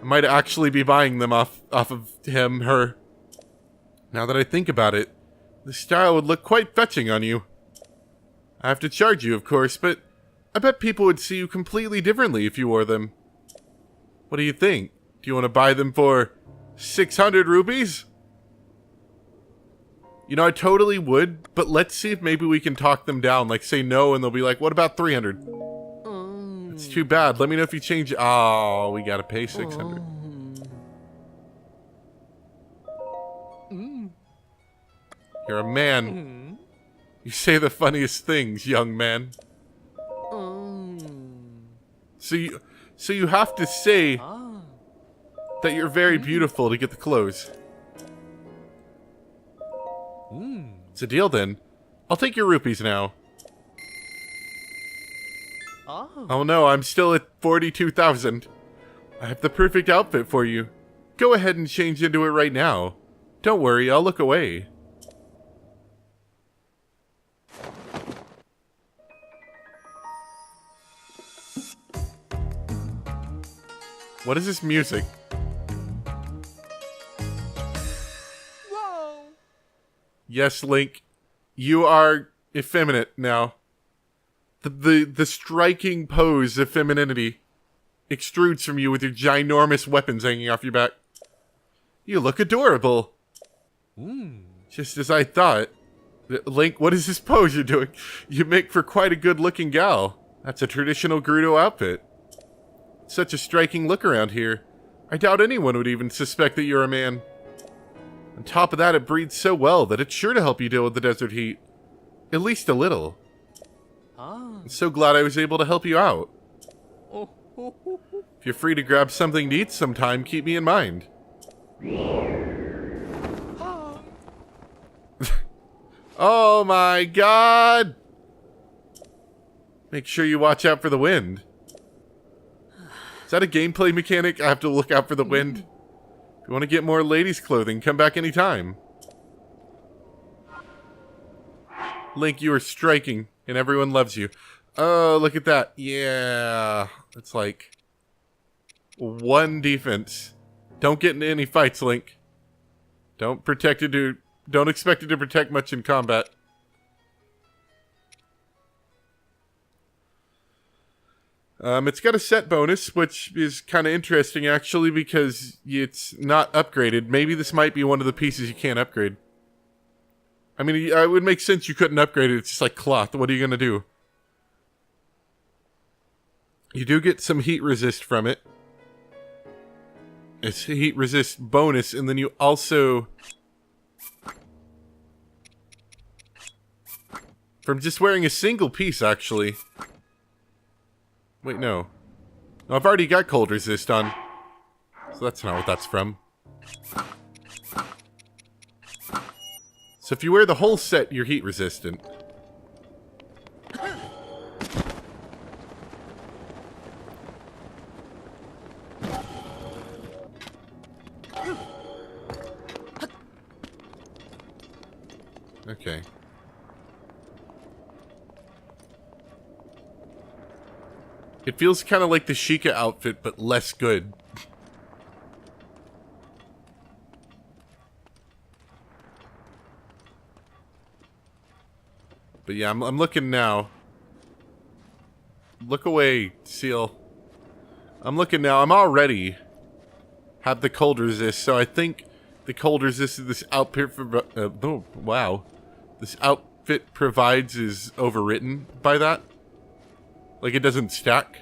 Speaker 1: I might actually be buying them off of him, her. Now that I think about it, the style would look quite fetching on you. I have to charge you, of course, but I bet people would see you completely differently if you wore them. What do you think? Do you want to buy them for 600 rupees? You know, I totally would, but let's see if maybe we can talk them down. Like, say no, and they'll be like, what about 300? It's too bad. Let me know if you change it. Oh, we gotta pay 600. You're a man. You say the funniest things, young man. So you have to say that you're very beautiful to get the clothes. It's a deal then. I'll take your rupees now. Oh no, I'm still at 42,000. I have the perfect outfit for you. Go ahead and change into it right now. Don't worry, I'll look away. What is this music? Yes, Link, you are effeminate now. The striking pose of femininity extrudes from you with your ginormous weapons hanging off your back. You look adorable. Just as I thought. Link, what is this pose you're doing? You make for quite a good-looking gal. That's a traditional Gerudo outfit. Such a striking look around here. I doubt anyone would even suspect that you're a man. On top of that, it breathes so well that it's sure to help you deal with the desert heat. At least a little. I'm so glad I was able to help you out. If you're free to grab something to eat sometime, keep me in mind. Oh my god! Make sure you watch out for the wind. Is that a gameplay mechanic? I have to look out for the wind. If you want to get more ladies' clothing, come back anytime. Link, you are striking, and everyone loves you. Oh, look at that. Yeah. It's like 1 defense. Don't get into any fights, Link. Don't protect a dude. Don't expect it to protect much in combat. It's got a set bonus, which is kind of interesting, actually, because it's not upgraded. Maybe this might be one of the pieces you can't upgrade. I mean, it would make sense you couldn't upgrade it. It's just like cloth. What are you going to do? You do get some heat resist from it. It's a heat resist bonus, and then you also... From just wearing a single piece, actually... Wait, no. No, I've already got cold resist on. So that's not what that's from. So if you wear the whole set, you're heat resistant. Okay. It feels kind of like the Sheikah outfit, but less good. But yeah, I'm looking now. Look away, Seal. I'm looking now. I'm already have the cold resist, so I think the cold resist this outfit for oh, wow. This outfit provides is overwritten by that. Like, it doesn't stack.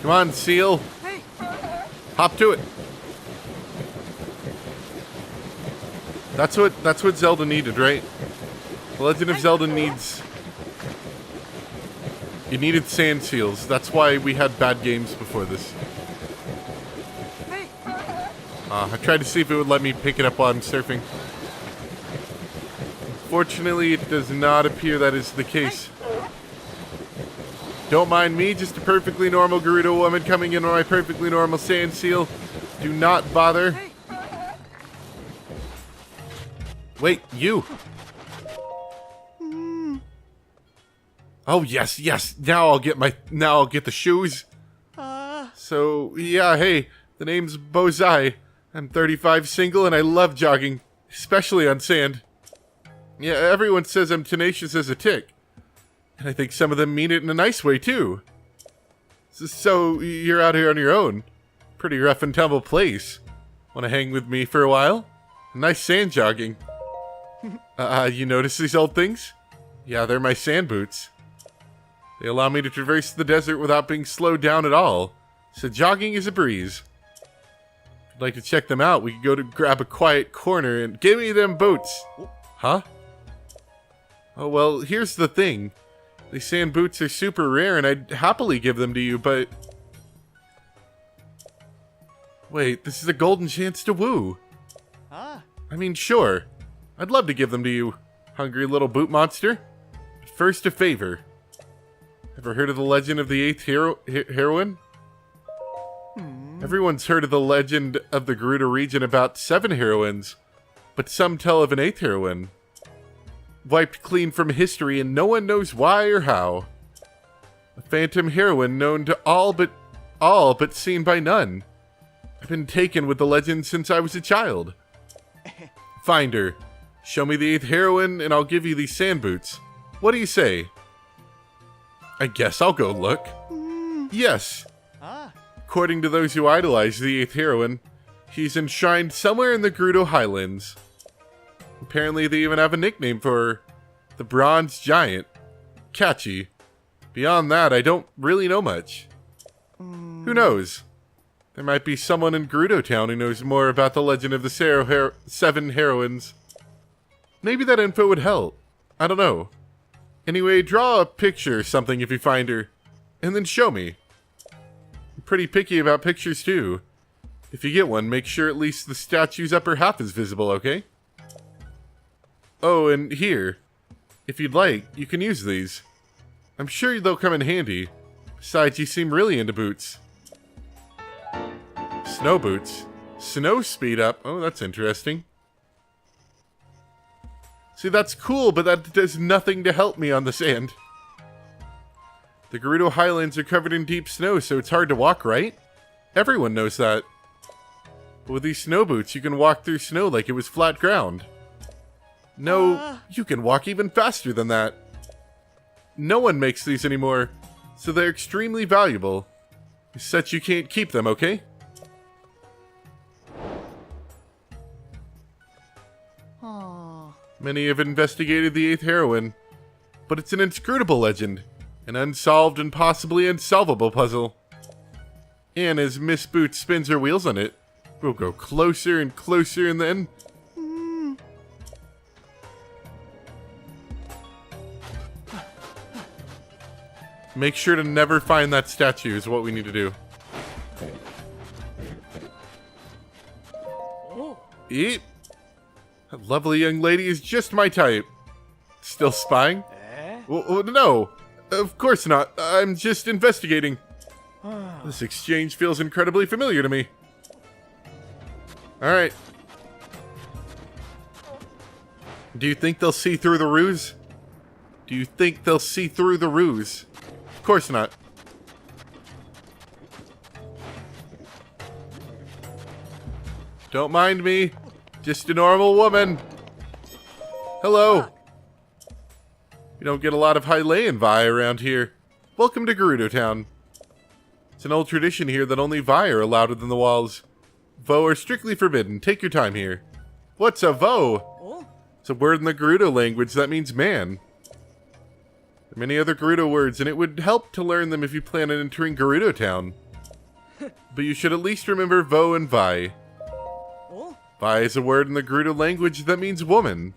Speaker 1: Come on, Seal. Hop to it. That's what Zelda needed, right? The Legend of Zelda needs... It needed sand seals. That's why we had bad games before this. I tried to see if it would let me pick it up while I'm surfing. Fortunately, it does not appear that is the case. Don't mind me, just a perfectly normal Gerudo woman coming in on my perfectly normal sand seal. Do not bother. Wait, you. Oh, yes, yes. Now I'll get the shoes. So, yeah, hey, the name's Bozai. I'm 35, single, and I love jogging, especially on sand. Yeah, everyone says I'm tenacious as a tick. And I think some of them mean it in a nice way, too. So, you're out here on your own. Pretty rough and tumble place. Want to hang with me for a while? Nice sand jogging. You notice these old things? Yeah, they're my sand boots. They allow me to traverse the desert without being slowed down at all. So jogging is a breeze. If you'd like to check them out, we could go to grab a quiet corner and give me them boots. Huh? Oh, well, here's the thing. These sand boots are super rare, and I'd happily give them to you, but... Wait, this is a golden chance to woo. I mean, sure. I'd love to give them to you, hungry little boot monster. But first, a favor. Ever heard of the legend of the 8th heroine? Everyone's heard of the legend of the Gerudo region about 7 heroines, but some tell of an 8th heroine. Wiped clean from history and no one knows why or how. A phantom heroine known to all but seen by none. I've been taken with the legend since I was a child. Find her. Show me the 8th heroine and I'll give you these sand boots. What do you say? I guess I'll go look. Yes. According to those who idolize the 8th heroine, she's enshrined somewhere in the Gerudo Highlands. Apparently they even have a nickname for her. The Bronze Giant. Catchy. Beyond that, I don't really know much. Who knows? There might be someone in Gerudo Town who knows more about the legend of the 7 heroines. Maybe that info would help. I don't know. Anyway, draw a picture or something if you find her, and then show me. I'm pretty picky about pictures too. If you get one, make sure at least the statue's upper half is visible, okay? Oh, and here. If you'd like, you can use these. I'm sure they'll come in handy. Besides, you seem really into boots. Snow boots. Snow speed up. Oh, that's interesting. See, that's cool, but that does nothing to help me on the sand. The Gerudo Highlands are covered in deep snow, so it's hard to walk, right? Everyone knows that. But with these snow boots, you can walk through snow like it was flat ground. No, you can walk even faster than that. No one makes these anymore, so they're extremely valuable. As such, you can't keep them, okay? Many have investigated the 8th heroine, but it's an inscrutable legend, an unsolved and possibly unsolvable puzzle. And as Miss Boots spins her wheels on it, we'll go closer and closer and then... Make sure to never find that statue is what we need to do. Eat. That lovely young lady is just my type. Still spying? Well, no, of course not. I'm just investigating. This exchange feels incredibly familiar to me. Alright. Do you think they'll see through the ruse? Do you think they'll see through the ruse? Of course not. Don't mind me. Just a normal woman. Hello. We don't get a lot of Hylian Vi around here. Welcome to Gerudo Town. It's an old tradition here that only Vi are allowed within the walls. Vo are strictly forbidden. Take your time here. What's a Vo? It's a word in the Gerudo language that means man. There are many other Gerudo words, and it would help to learn them if you plan on entering Gerudo Town. But you should at least remember Vo and Vi. Vi is a word in the Gerudo language that means woman.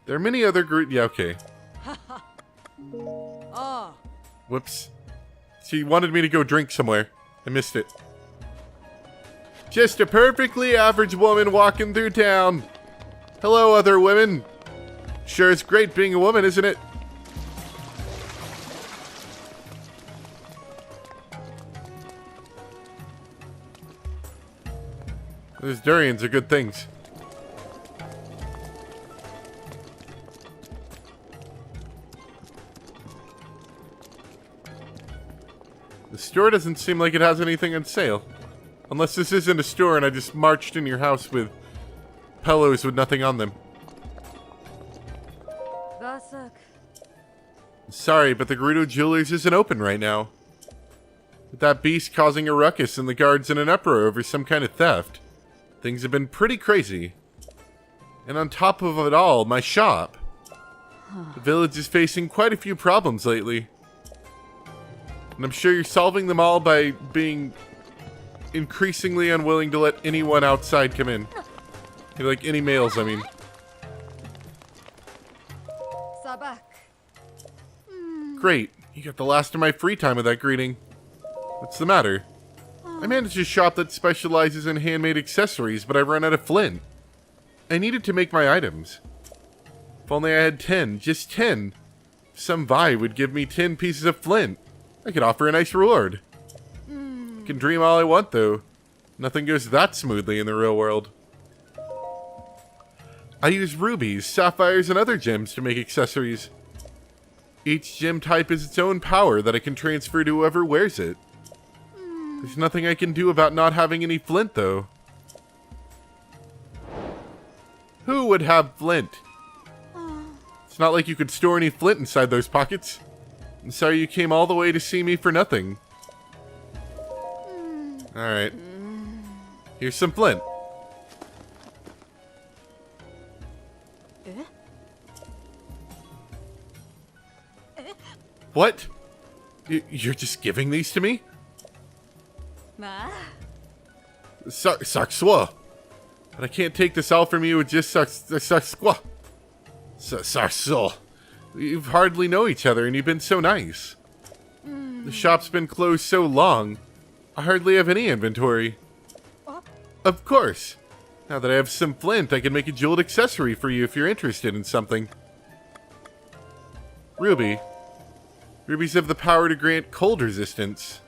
Speaker 1: There are many other Gerudo... Yeah, okay. Whoops. She wanted me to go drink somewhere. I missed it. Just a perfectly average woman walking through town. Hello, other women. Sure, it's great being a woman, isn't it? Those durians are good things. The store doesn't seem like it has anything on sale. Unless this isn't a store and I just marched in your house with pillows with nothing on them. Sorry, but the Gerudo Jewelers isn't open right now. With that beast causing a ruckus and the guards in an uproar over some kind of theft, things have been pretty crazy. And on top of it all, my shop. The village is facing quite a few problems lately. And I'm sure you're solving them all by being increasingly unwilling to let anyone outside come in. Like any males, I mean. Great. You got the last of my free time with that greeting. What's the matter? I manage a shop that specializes in handmade accessories, but I've run out of flint. I needed to make my items. If only I had 10, just 10. Some Vi would give me 10 pieces of flint. I could offer a nice reward. I can dream all I want, though. Nothing goes that smoothly in the real world. I use rubies, sapphires, and other gems to make accessories. Each gem type has its own power that I can transfer to whoever wears it. There's nothing I can do about not having any flint, though. Who would have flint? It's not like you could store any flint inside those pockets. I'm sorry you came all the way to see me for nothing. Alright. Here's some flint. What? You're just giving these to me? SARSUQSOO. But I can't take this all from you with just SARSUQSOO. SARSUQSOO. We hardly know each other and you've been so nice. The shop's been closed so long, I hardly have any inventory. Of course. Now that I have some flint, I can make a jeweled accessory for you if you're interested in something. Ruby. Rubies have the power to grant cold resistance.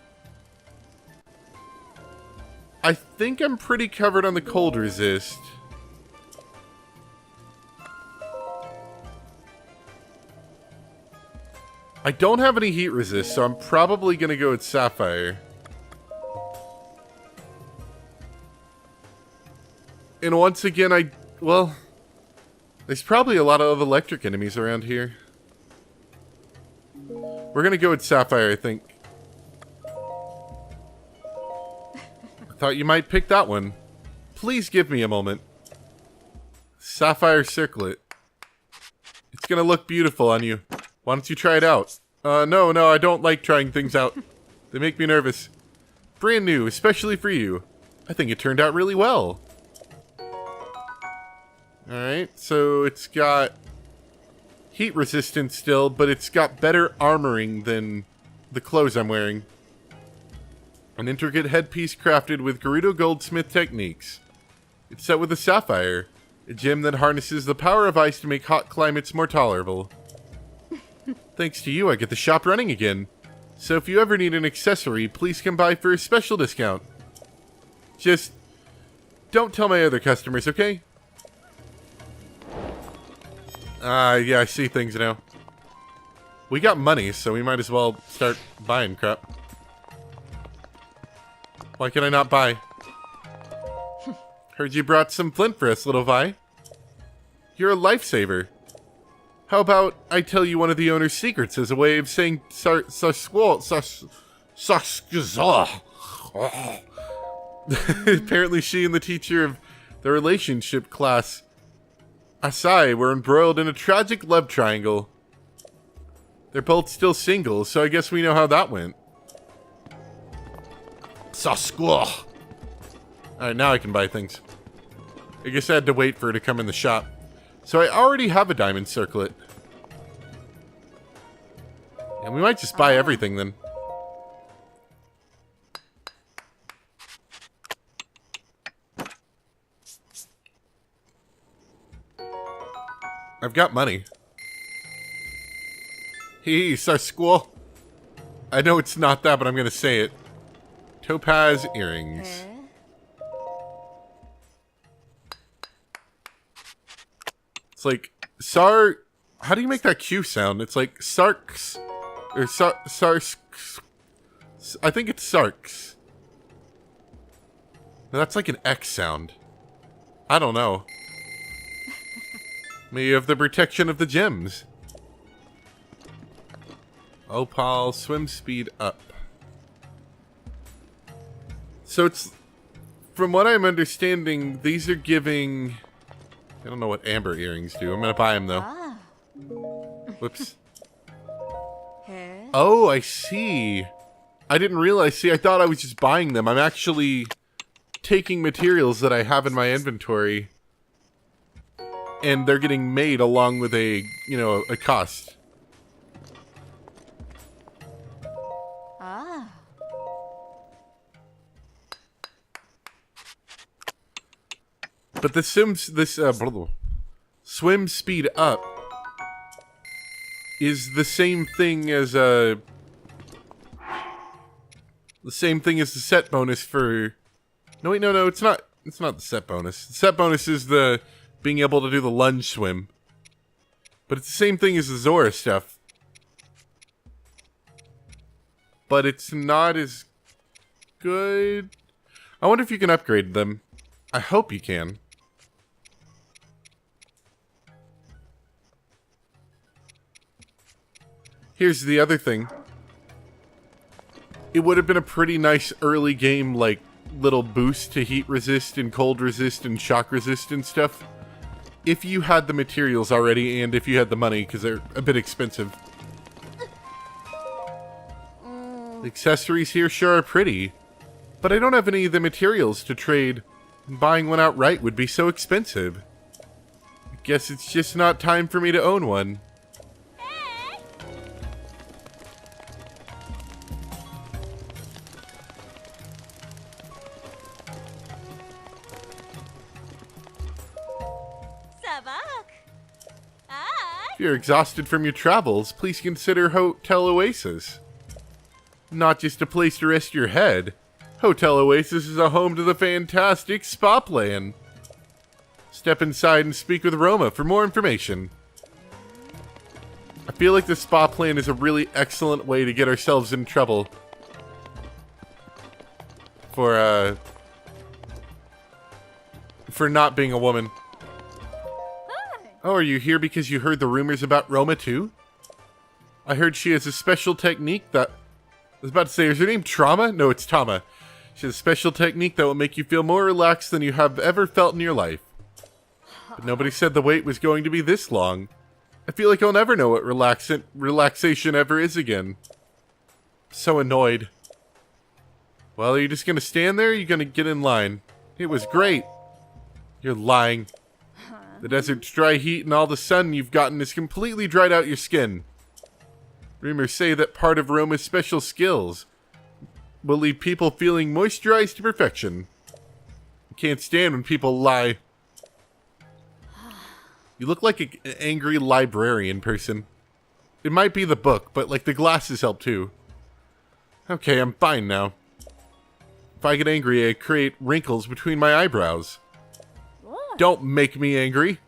Speaker 1: I think I'm pretty covered on the cold resist. I don't have any heat resist, so I'm probably going to go with Sapphire. And once again, well, there's probably a lot of electric enemies around here. We're going to go with Sapphire, I think. I thought you might pick that one. Please give me a moment. Sapphire Circlet. It's going to look beautiful on you. Why don't you try it out? No, I don't like trying things out. They make me nervous. Brand new, especially for you. I think it turned out really well. Alright, so it's got heat resistance still, but it's got better armoring than the clothes I'm wearing. An intricate headpiece crafted with Gerudo Goldsmith techniques. It's set with a sapphire, a gem that harnesses the power of ice to make hot climates more tolerable. Thanks to you, I get the shop running again. So if you ever need an accessory, please come by for a special discount. Just don't tell my other customers, okay? Yeah, I see things now. We got money, so we might as well start buying crap. Why can I not buy? Heard you brought some flint for us, little Vi. You're a lifesaver. How about I tell you one of the owner's secrets as a way of saying SARSUQSOO. Apparently she and the teacher of the relationship class, Asai, were embroiled in a tragic love triangle. They're both still single, so I guess we know how that went. SARSUQSOO. Alright, now I can buy things. I guess I had to wait for her to come in the shop. So I already have a diamond circlet. And we might just buy everything then. I've got money. Hey, SARSUQSOO. I know it's not that, but I'm gonna say it. Topaz earrings. It's like how do you make that Q sound? It's like Sarks or Sars. I think it's Sarks. No, that's like an X sound. I don't know. May you have the protection of the gems. Opal, swim speed up. So it's, from what I'm understanding, these are giving, I don't know what amber earrings do. I'm gonna buy them though. Whoops. Oh, I see. I didn't realize, see, I thought I was just buying them. I'm actually taking materials that I have in my inventory, and they're getting made along with a, a cost. But the swim speed up is the same thing as the set bonus for. No, wait, no, it's not. It's not the set bonus. The set bonus is the being able to do the lunge swim. But it's the same thing as the Zora stuff. But it's not as good. I wonder if you can upgrade them. I hope you can. Here's the other thing. It would have been a pretty nice early game, like, little boost to heat resist and cold resist and shock resist and stuff, if you had the materials already and if you had the money, because they're a bit expensive. The accessories here sure are pretty, but I don't have any of the materials to trade. Buying one outright would be so expensive. I guess it's just not time for me to own one. If you're exhausted from your travels, please consider Hotel Oasis. Not just a place to rest your head. Hotel Oasis is a home to the fantastic spa plan. Step inside and speak with Roma for more information. I feel like the spa plan is a really excellent way to get ourselves in trouble. For not being a woman. Oh, are you here because you heard the rumors about Roma too? I heard she has a special technique that... I was about to say, is her name Trauma? No, it's Tama. She has a special technique that will make you feel more relaxed than you have ever felt in your life. But nobody said the wait was going to be this long. I feel like I'll never know what relaxation ever is again. So annoyed. Well, are you just gonna stand there or are you gonna get in line? It was great. You're lying. The desert's dry heat and all the sun you've gotten has completely dried out your skin. Rumors say that part of Roma's special skills will leave people feeling moisturized to perfection. I can't stand when people lie. You look like an angry librarian person. It might be the book, but like the glasses help too. Okay, I'm fine now. If I get angry, I create wrinkles between my eyebrows. Don't make me angry.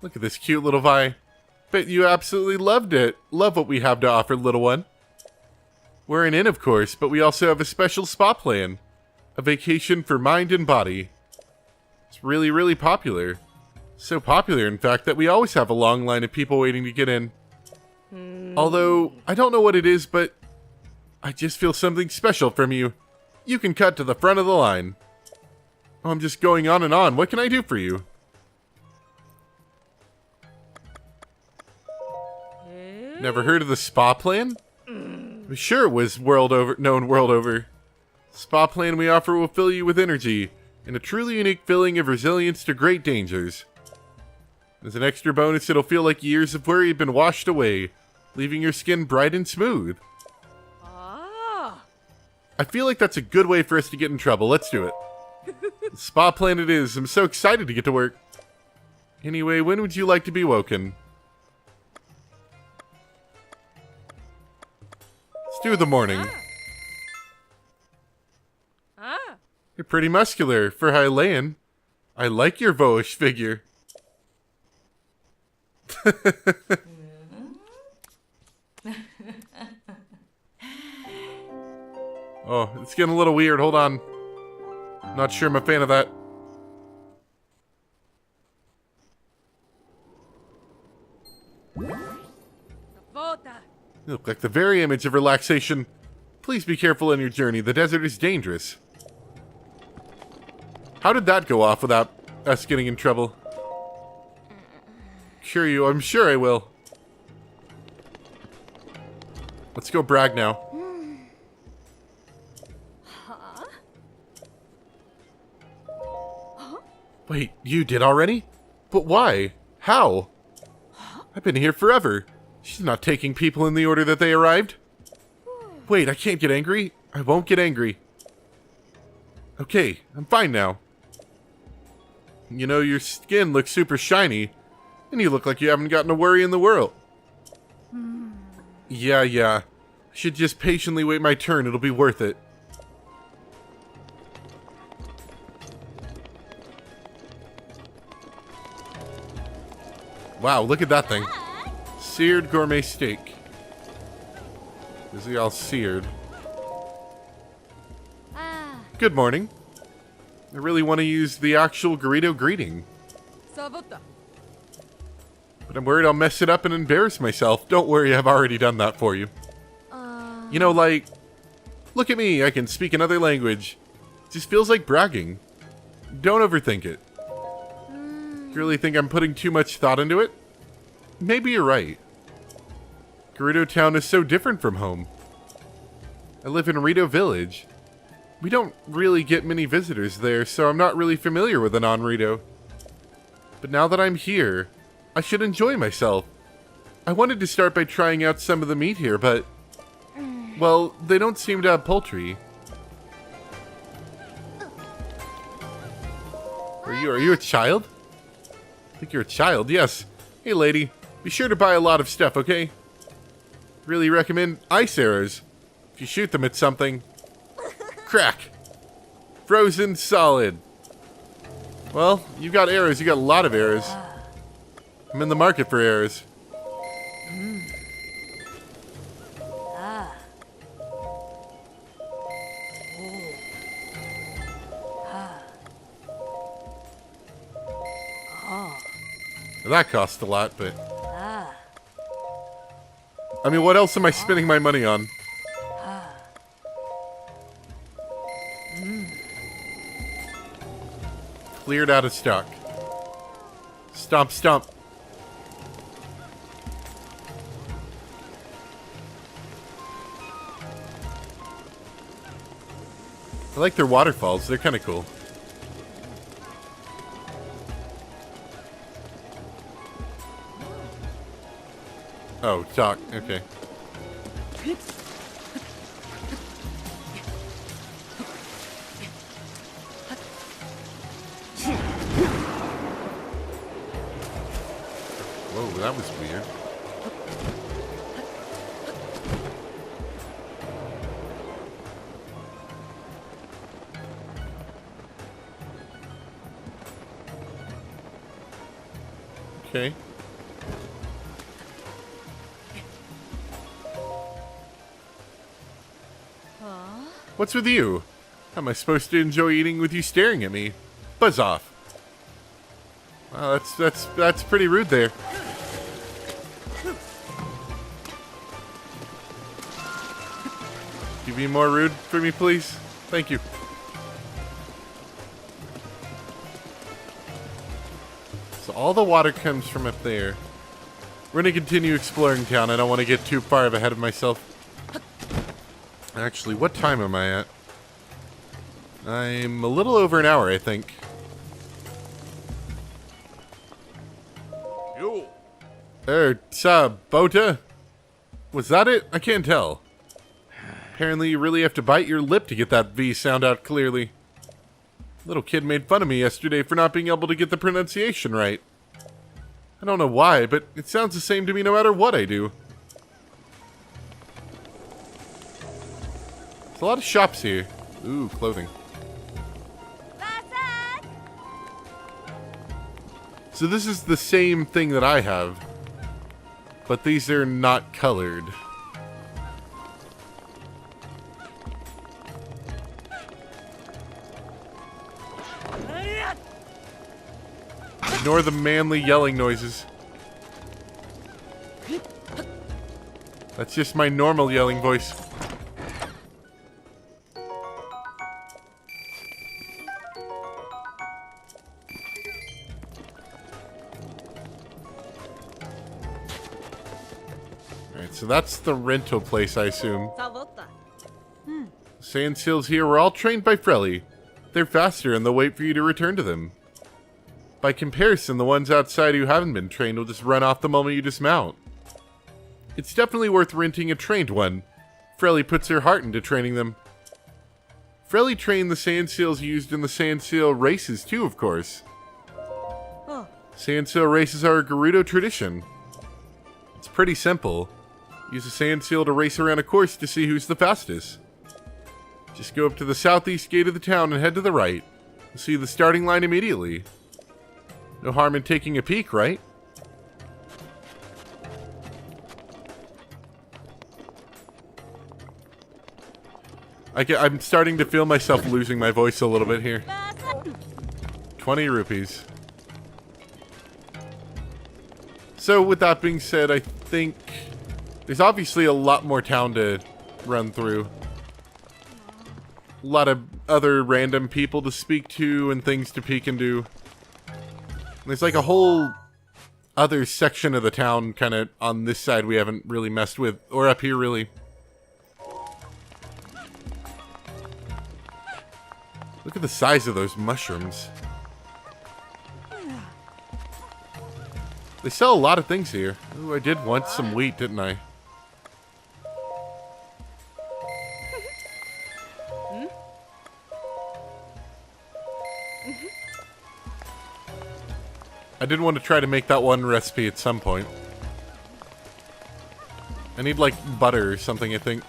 Speaker 1: Look at this cute little Vi. Bet you absolutely loved it. Love what we have to offer, little one. We're an inn, of course, but we also have a special spa plan. A vacation for mind and body. It's really, really popular. So popular, in fact, that we always have a long line of people waiting to get in. Although, I don't know what it is, but I just feel something special from you. You can cut to the front of the line. Oh, I'm just going on and on. What can I do for you? Never heard of the spa plan? I'm sure it was known world over. The spa plan we offer will fill you with energy and a truly unique feeling of resilience to great dangers. As an extra bonus, it'll feel like years of worry have been washed away, leaving your skin bright and smooth. I feel like that's a good way for us to get in trouble. Let's do it. The spa plan it is. I'm so excited to get to work. Anyway, when would you like to be woken? Let's do the morning. You're pretty muscular for Hylian. I like your Voish figure. Oh, it's getting a little weird. Hold on. Not sure I'm a fan of that. You look like the very image of relaxation. Please be careful on your journey. The desert is dangerous. How did that go off without us getting in trouble? Cure you. I'm sure I will. Let's go brag now. Wait, you did already? But why? How? I've been here forever. She's not taking people in the order that they arrived. Wait, I can't get angry. I won't get angry. Okay, I'm fine now. You know, your skin looks super shiny, and you look like you haven't gotten a worry in the world. Yeah. I should just patiently wait my turn. It'll be worth it. Wow, look at that thing. Seared gourmet steak. Is he all seared? Good morning. I really want to use the actual Garrido greeting. But I'm worried I'll mess it up and embarrass myself. Don't worry, I've already done that for you. You know, like, look at me, I can speak another language. It just feels like bragging. Don't overthink it. You really think I'm putting too much thought into it? Maybe you're right. Garrido Town is so different from home. I live in Rito Village. We don't really get many visitors there, so I'm not really familiar with the non-Rito. But now that I'm here, I should enjoy myself. I wanted to start by trying out some of the meat here, but... well, they don't seem to have poultry. Are you a child? I think you're a child, yes. Hey lady, be sure to buy a lot of stuff, okay? Really recommend ice arrows. If you shoot them at something... crack! Frozen solid. Well, you got arrows. You got a lot of arrows. I'm in the market for arrows. That cost a lot, but... I mean, what else am I spending my money on? Cleared out of stock. Stomp, stomp. I like their waterfalls. They're kind of cool. Oh, talk. Okay. Whoa, that was weird. Okay. What's with you? How am I supposed to enjoy eating with you staring at me? Buzz off. Wow, that's pretty rude there. Can you be more rude for me, please? Thank you. So all the water comes from up there. We're gonna continue exploring town. I don't want to get too far ahead of myself. Actually, what time am I at? I'm a little over an hour, I think.
Speaker 4: Yo.
Speaker 1: Bota? Was that it? I can't tell. Apparently you really have to bite your lip to get that V sound out clearly. Little kid made fun of me yesterday for not being able to get the pronunciation right. I don't know why, but it sounds the same to me no matter what I do. There's a lot of shops here. Ooh, clothing. So this is the same thing that I have, but these are not colored. Ignore the manly yelling noises. That's just my normal yelling voice. So that's the rental place, I assume. Sand seals here were all trained by Frelly. They're faster and they'll wait for you to return to them. By comparison, the ones outside who haven't been trained will just run off the moment you dismount. It's definitely worth renting a trained one. Frelly puts her heart into training them. Frelly trained the sand seals used in the sand seal races too, of course. Sand seal races are a Gerudo tradition. It's pretty simple. Use a sand seal to race around a course to see who's the fastest. Just go up to the southeast gate of the town and head to the right. You'll see the starting line immediately. No harm in taking a peek, right? I'm starting to feel myself losing my voice a little bit here. 20 rupees. So with that being said, I think there's obviously a lot more town to run through. A lot of other random people to speak to and things to peek and do. There's like a whole other section of the town kind of on this side we haven't really messed with. Or up here, really. Look at the size of those mushrooms. They sell a lot of things here. Ooh, I did want some wheat, didn't I? I did want to try to make that one recipe at some point. I need, like, butter or something, I think.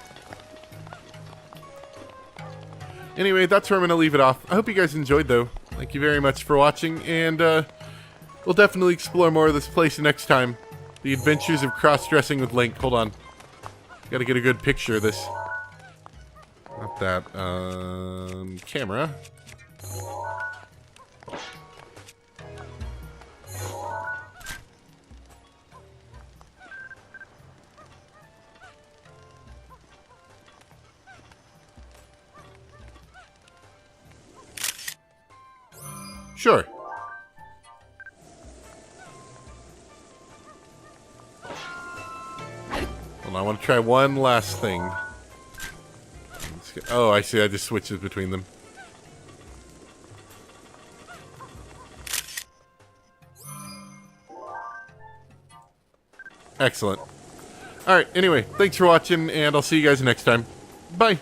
Speaker 1: Anyway, that's where I'm going to leave it off. I hope you guys enjoyed, though. Thank you very much for watching, and we'll definitely explore more of this place next time. The Adventures of Cross-Dressing with Link. Hold on. Gotta get a good picture of this. Not that. Camera. Sure. Hold on, I want to try one last thing. Oh, I see. I just switched it between them. Excellent. Alright, anyway, thanks for watching, and I'll see you guys next time. Bye.